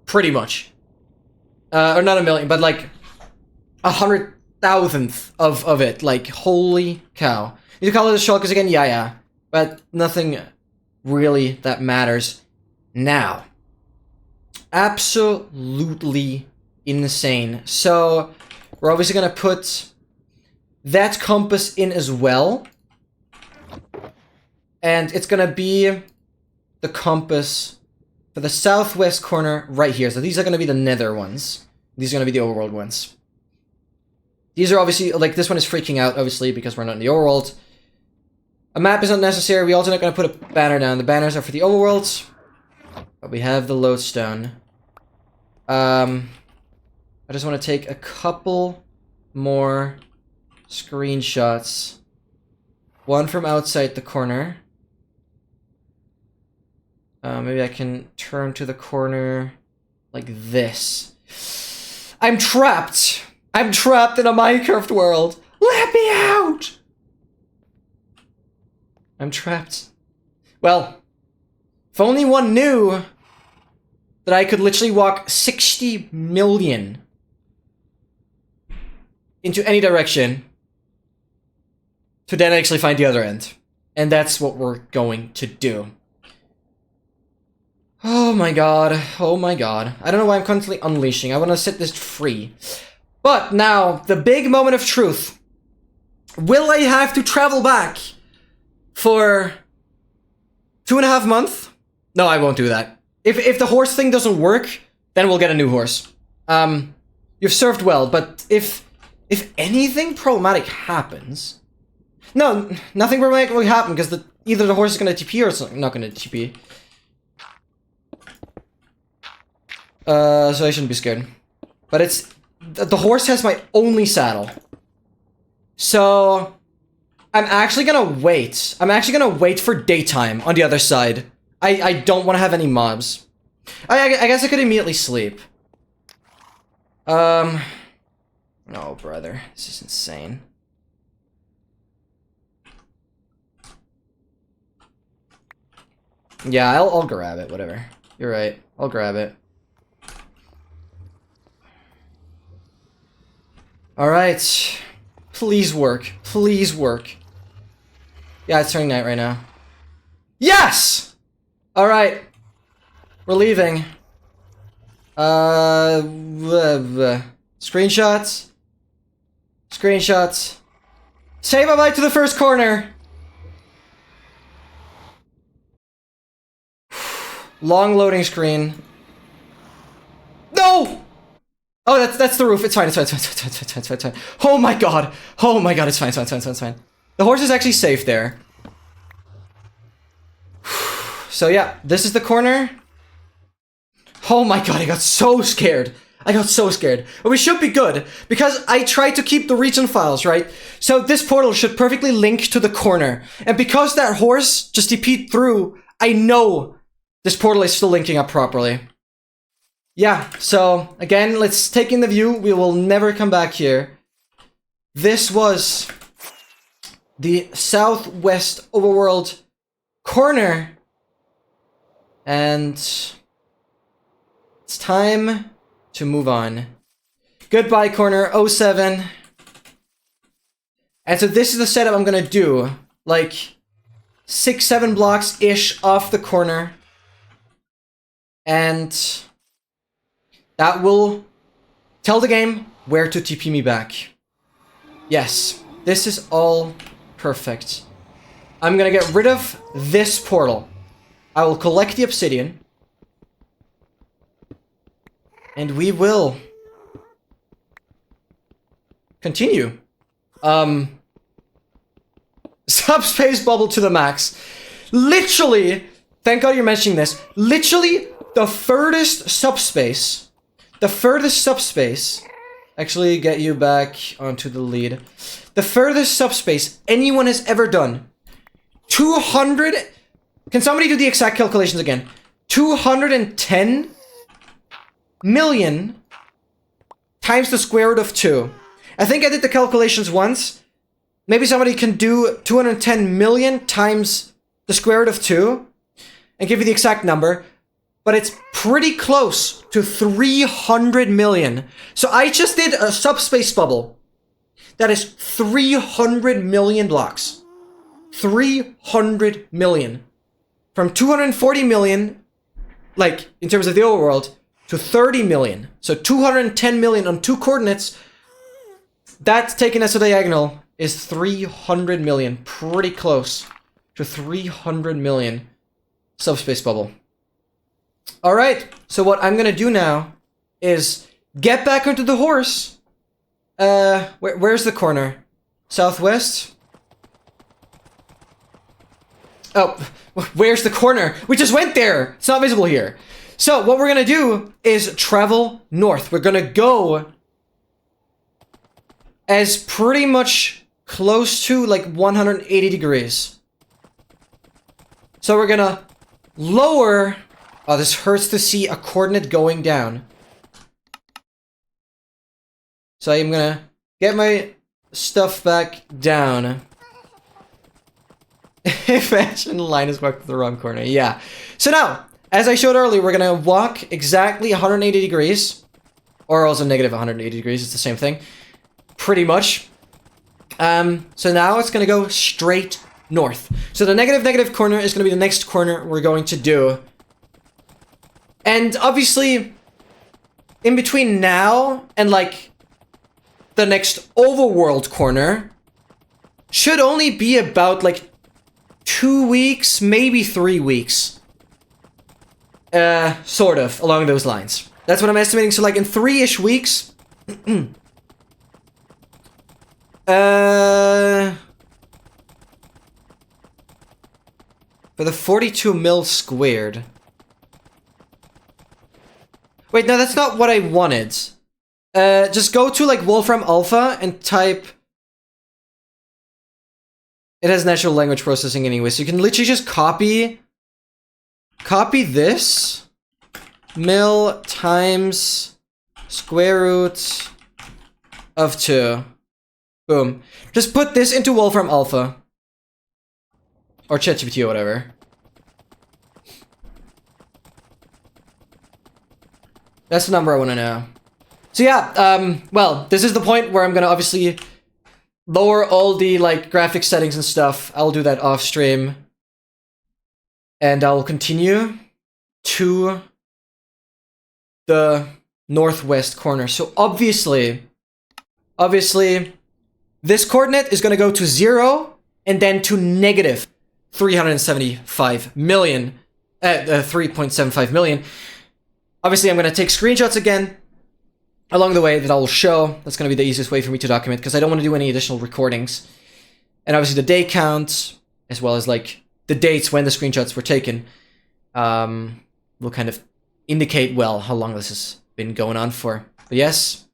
Pretty much. Or not a million, but like 100,000th of it. Like, holy cow. You call it a shulkers again? Yeah. But nothing really that matters now. Absolutely insane. So, we're obviously gonna put that compass in as well. And it's gonna be the compass for the southwest corner right here. So these are gonna be the nether ones. These are gonna be the overworld ones. These are obviously, like, this one is freaking out, obviously, because we're not in the overworld. A map is not necessary. We also not gonna put a banner down. The banners are for the overworlds. But we have the lodestone. I just want to take a couple more screenshots. One from outside the corner. Maybe I can turn to the corner like this. I'm trapped! I'm trapped in a Minecraft world! Let me out! I'm trapped. Well, if only one knew that I could literally walk 60 million into any direction to then actually find the other end. And that's what we're going to do. Oh my god. Oh my god. I don't know why I'm constantly unleashing. I want to set this free. But now, the big moment of truth. Will I have to travel back for 2.5 months? No, I won't do that. If the horse thing doesn't work, then we'll get a new horse. You've served well, but if anything problematic happens... No, nothing problematic will happen, because either the horse is going to TP or it's not going to TP. So I shouldn't be scared. But it's... The horse has my only saddle. So... I'm actually gonna wait. I'm actually gonna wait for daytime on the other side. I don't want to have any mobs. I guess I could immediately sleep. No, brother. This is insane. Yeah, I'll grab it, whatever. You're right. I'll grab it. Alright. Please work. Please work. Yeah, it's turning night right now. Yes! Alright. We're leaving. Screenshots. Screenshots. Say bye-bye to the first corner! Long loading screen. No! Oh, that's the roof. It's fine. It's fine. It's fine. Oh my god. Oh my god. It's fine. It's fine. The horse is actually safe there. So yeah, this is the corner. Oh my god. I got so scared. But we should be good because I tried to keep the region files, right? So this portal should perfectly link to the corner. And because that horse just TP'd through, I know this portal is still linking up properly. Yeah, so, again, let's take in the view. We will never come back here. This was the southwest overworld corner. And it's time to move on. Goodbye, corner 07. And so this is the setup I'm gonna do. Like, 6-7 blocks-ish off the corner. And... that will tell the game where to TP me back. Yes, this is all perfect. I'm gonna get rid of this portal. I will collect the obsidian. And we will continue. Subspace bubble to the max. Literally, thank god you're mentioning this. Literally, the furthest subspace actually get you back onto the lead. The furthest subspace anyone has ever done. 200... Can somebody do the exact calculations again? 210 million times the square root of 2. I think I did the calculations once. Maybe somebody can do 210 million times the square root of 2. and give you the exact number, but it's pretty close to 300 million. So I just did a subspace bubble that is 300 million blocks. 300 million. From 240 million, like, in terms of the overworld, to 30 million. So 210 million on 2 coordinates. That taken as a diagonal is 300 million. Pretty close to 300 million subspace bubble. Alright, so what I'm gonna do now is get back onto the horse. Where's the corner? Southwest? Oh, where's the corner? We just went there! It's not visible here. So, what we're gonna do is travel north. We're gonna go as pretty much close to, like, 180 degrees. So we're gonna lower... Oh, this hurts to see a coordinate going down. So I'm gonna get my stuff back down. Fashion line is walked to the wrong corner. Yeah. So now, as I showed earlier, we're gonna walk exactly 180 degrees. Or also negative 180 degrees. It's the same thing. Pretty much. So now it's gonna go straight north. So the negative corner is gonna be the next corner we're going to do. And obviously, in between now and, like, the next overworld corner, should only be about, like, 2 weeks, maybe 3 weeks. Sort of, along those lines. That's what I'm estimating, so, like, in 3-ish weeks... for the 42 mil squared... Wait, no, that's not what I wanted. Just go to, like, Wolfram Alpha and type... It has natural language processing anyway, so you can literally just copy this. Mil times square root of 2. Boom. Just put this into Wolfram Alpha. Or ChatGPT or whatever. That's the number I want to know. So yeah, well, this is the point where I'm gonna obviously lower all the, like, graphic settings and stuff. I'll do that off stream. And I'll continue to the northwest corner. So obviously, this coordinate is gonna go to 0 and then to negative 375 million, 3.75 million. Obviously, I'm going to take screenshots again along the way that I'll show. That's going to be the easiest way for me to document, because I don't want to do any additional recordings. And obviously the day count, as well as, like, the dates when the screenshots were taken, will kind of indicate, well, how long this has been going on for. But yes,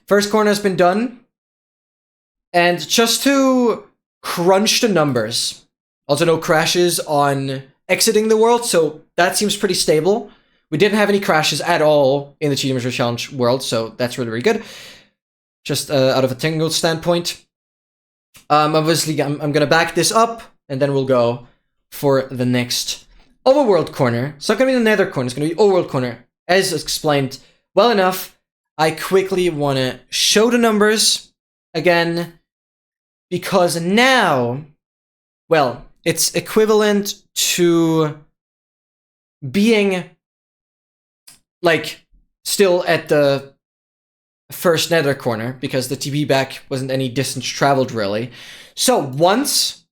first corner has been done. And just to crunch the numbers, also no crashes on exiting the world, so that seems pretty stable. We didn't have any crashes at all in the Cheating Measure Challenge world, so that's really, really good. Just out of a technical standpoint. Obviously, I'm going to back this up, and then we'll go for the next overworld corner. It's not going to be the nether corner, it's going to be overworld corner. As explained well enough, I quickly want to show the numbers again, because now, well, it's equivalent to being... like, still at the first nether corner, because the TP back wasn't any distance traveled, really. So, once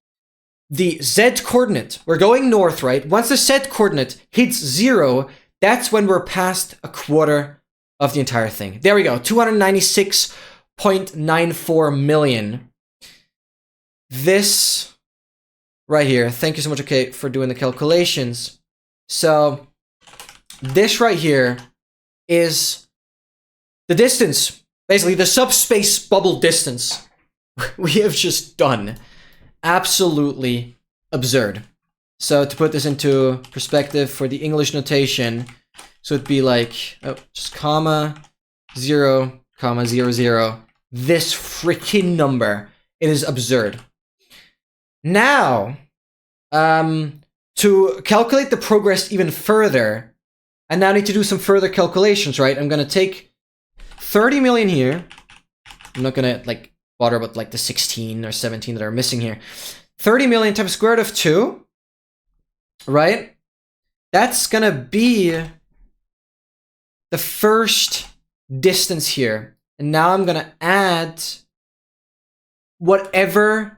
the Z coordinate, we're going north, right? Once the Z coordinate hits 0, that's when we're past a quarter of the entire thing. There we go, 296.94 million. This right here, thank you so much, okay, for doing the calculations. So... this right here is the distance, basically the subspace bubble distance we have just done. Absolutely absurd. So to put this into perspective for the English notation, so it'd be like, oh, just comma, 0, comma, 0, 0. This freaking number. It is absurd. Now, to calculate the progress even further, I now need to do some further calculations, right? I'm gonna take 30 million here. I'm not gonna like bother about like the 16 or 17 that are missing here. 30 million times square root of 2, right? That's gonna be the first distance here. And now I'm gonna add whatever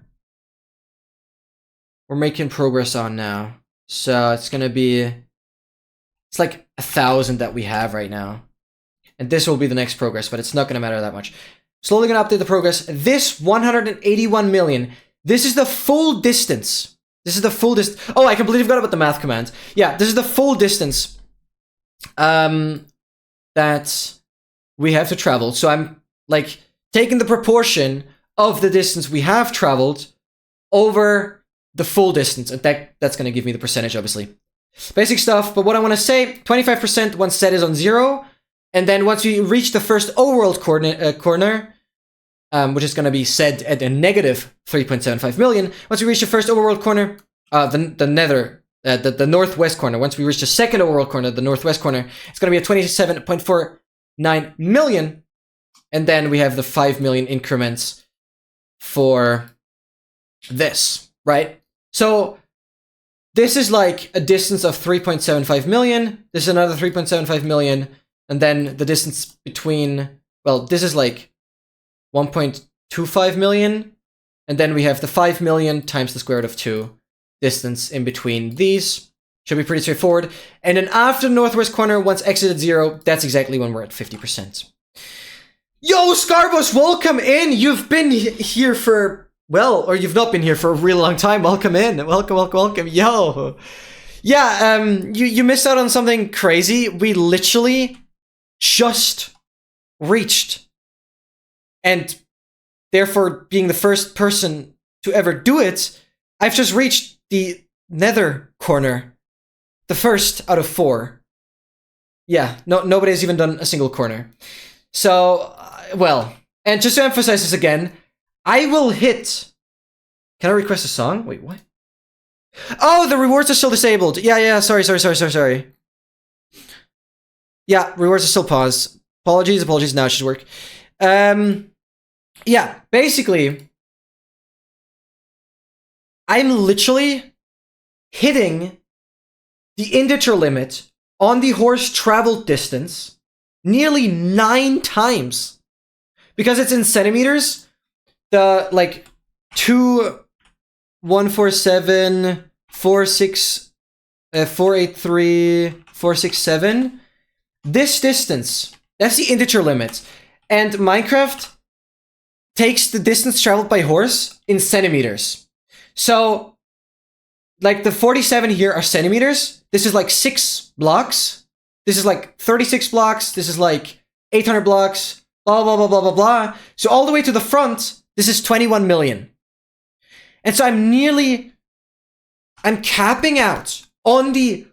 we're making progress on now. So it's gonna be, it's like 1,000 that we have right now. And this will be the next progress, but it's not gonna matter that much. Slowly gonna update the progress. This 181 million, this is the full distance. This is the full distance. Oh, I completely forgot about the math command. Yeah, this is the full distance that we have to travel. So I'm like taking the proportion of the distance we have traveled over the full distance, and that's going to give me the percentage, obviously. Basic stuff, but what I want to say, 25% once set is on 0, and then once we reach the first overworld corner, which is going to be set at a negative 3.75 million, once we reach the first overworld corner, the northwest corner, once we reach the second overworld corner, the northwest corner, it's going to be at 27.49 million, and then we have the 5 million increments for this, right? So this is like a distance of 3.75 million. This is another 3.75 million. And then the distance between, well, this is like 1.25 million. And then we have the 5 million times the square root of 2 distance in between these. Should be pretty straightforward. And then after the northwest corner, once x is at 0, that's exactly when we're at 50%. Yo, Scarbos, welcome in. You've been here for, well, or you've not been here for a really long time. Welcome in. Welcome, welcome, welcome. Yo. Yeah, you missed out on something crazy. We literally just reached, and therefore being the first person to ever do it, I've just reached the nether corner. The first out of 4. Yeah, nobody's even done a single corner. So, well, and just to emphasize this again, I will hit... Can I request a song? Wait, what? Oh, the rewards are still disabled. Yeah, sorry. Yeah, rewards are still paused. Apologies, now it should work. Yeah, basically, I'm literally hitting the integer limit on the horse traveled distance nearly 9 times. Because it's in centimeters, the, like, 2,147, 483, 467. This distance, that's the integer limit. And Minecraft takes the distance traveled by horse in centimeters. So, like the 47 here are centimeters. This is like 6 blocks. This is like 36 blocks. This is like 800 blocks. Blah, blah, blah, blah, blah, blah. So all the way to the front, this is 21 million. And so I'm capping out on the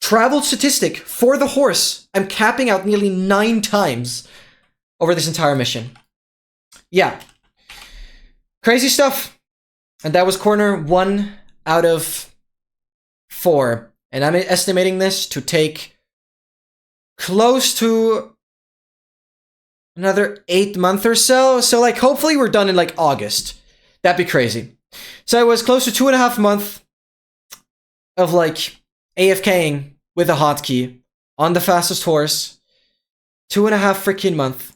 travel statistic for the horse. I'm capping out nearly 9 times over this entire mission. Yeah. Crazy stuff. And that was corner 1 out of 4. And I'm estimating this to take close to another 8 months or so. So, like, hopefully we're done in, like, August. That'd be crazy. So it was close to 2.5 months of, like, AFKing with a hotkey on the fastest horse. 2.5 freaking months.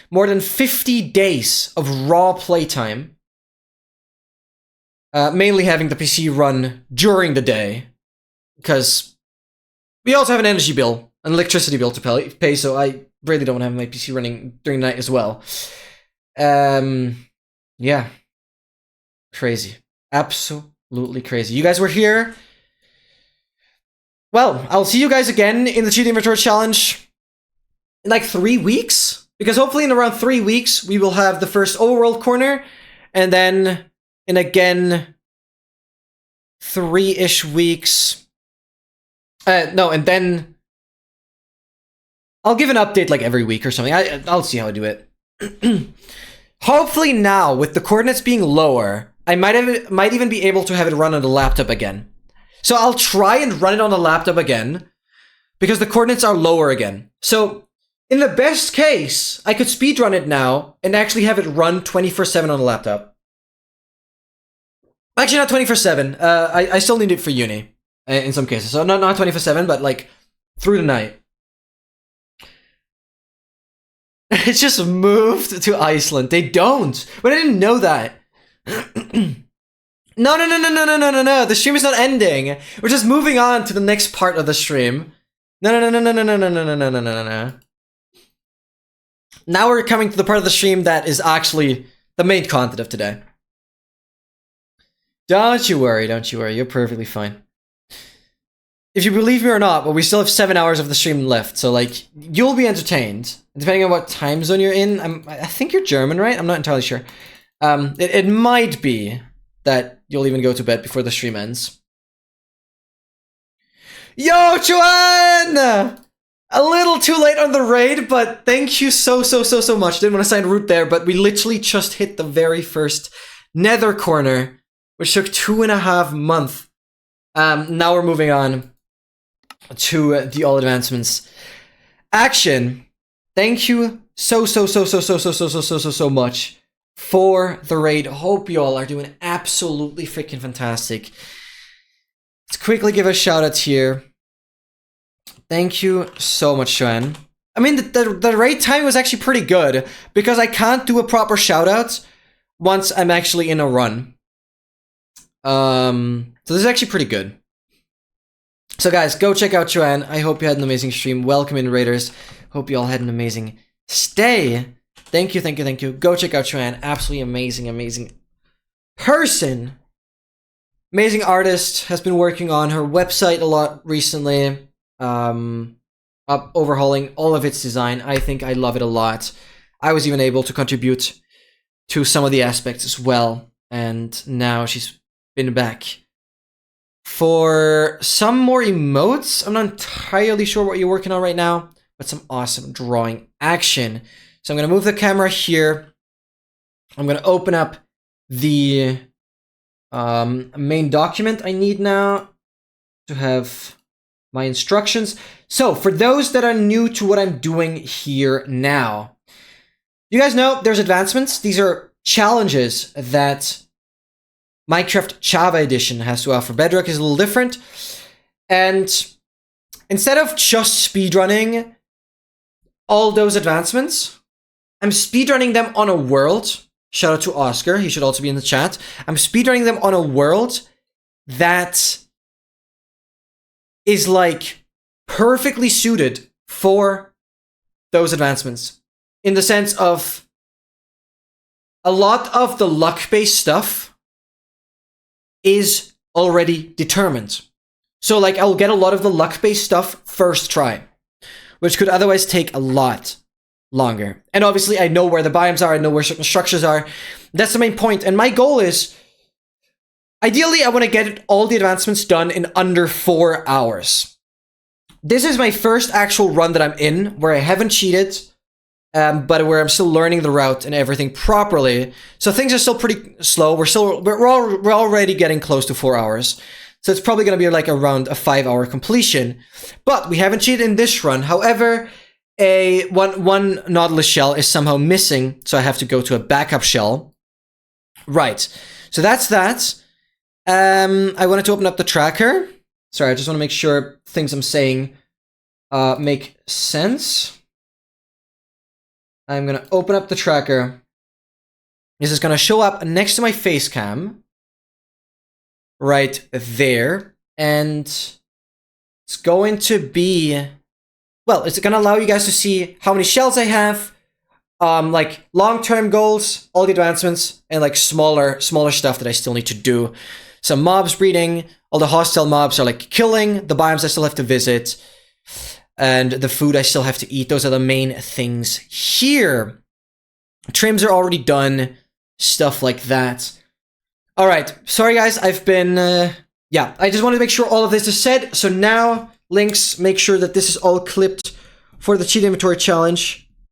More than 50 days of raw playtime. Mainly having the PC run during the day. Because we also have an energy bill, an electricity bill to pay, so I really don't have my PC running during the night as well. Yeah. Crazy. Absolutely crazy. You guys were here. Well, I'll see you guys again in the Cheat Inventory Challenge in like 3 weeks. Because hopefully in around 3 weeks, we will have the first overworld corner. And then in again 3-ish weeks. No, and then I'll give an update like every week or something. I'll see how I do it. Hopefully now, with the coordinates being lower, I might even be able to have it run on the laptop again. So I'll try and run it on the laptop again, because the coordinates are lower again. So in the best case, I could speedrun it now and actually have it run 24/7 on the laptop. Actually, not 24/7. I still need it for uni in some cases. So not 24/7, but like through the night. It just moved to Iceland. They don't. But I didn't know that. No. The stream is not ending. We're just moving on to the next part of the stream. No. Now we're coming to the part of the stream that is actually the main content of today. Don't you worry. You're perfectly fine. If you believe me or not, but we still have 7 hours of the stream left, so like you'll be entertained. Depending on what time zone you're in. I think you're German, right? I'm not entirely sure. It might be that you'll even go to bed before the stream ends. Yo, Joanne! A little too late on the raid, but thank you so much. Didn't want to sign root there, but we literally just hit the very first Nether corner, which took 2.5 months. Now we're moving on to the all advancements. Action. Thank you so much for the raid. Hope you all are doing absolutely freaking fantastic. Let's quickly give a shout out here. Thank you so much, Joanne. I mean, the raid time was actually pretty good because I can't do a proper shout out once I'm actually in a run. So this is actually pretty good. So guys, go check out Joanne. I hope you had an amazing stream. Welcome in, Raiders. Hope you all had an amazing stay. Thank you. Go check out Joanne. Absolutely amazing person. Amazing artist. Has been working on her website a lot recently. Overhauling all of its design. I think I love it a lot. I was even able to contribute to some of the aspects as well. And now she's been back for some more emotes. I'm not entirely sure what you're working on right now, but some awesome drawing action. So I'm going to move the camera here. I'm going to open up the main document I need now to have my instructions. So for those that are new to what I'm doing here now, you guys know there's advancements. These are challenges that Minecraft Java Edition has to offer. Bedrock is a little different. And instead of just speedrunning all those advancements, I'm speedrunning them on a world. Shout out to Oscar. He should also be in the chat. I'm speedrunning them on a world that is like perfectly suited for those advancements. In the sense of a lot of the luck-based stuff is already determined. So like I'll get a lot of the luck-based stuff first try, which could otherwise take a lot longer. And obviously I know where the biomes are, I know where certain structures are. That's the main point. And my goal is, ideally I want to get all the advancements done in under 4 hours. This is my first actual run that I'm in, where I haven't cheated, but where I'm still learning the route and everything properly. So things are still pretty slow. We're already getting close to 4 hours. So it's probably going to be like around a 5-hour completion. But we haven't cheated in this run. However, one Nautilus shell is somehow missing, so I have to go to a backup shell. Right. So that's that. I wanted to open up the tracker. Sorry, I just want to make sure things I'm saying make sense. I'm going to open up the tracker. This is going to show up next to my face cam. Right there. And it's going to be... Well, it's going to allow you guys to see how many shells I have. Like long-term goals, all the advancements, and like smaller stuff that I still need to do. Some mobs breeding, all the hostile mobs are like killing, the biomes I still have to visit, and the food I still have to eat. Those are the main things here. Trims are already done, stuff like that. Alright, sorry guys, I've been, yeah, I just wanted to make sure all of this is said. So now, links, make sure that this is all clipped for the cheat inventory challenge.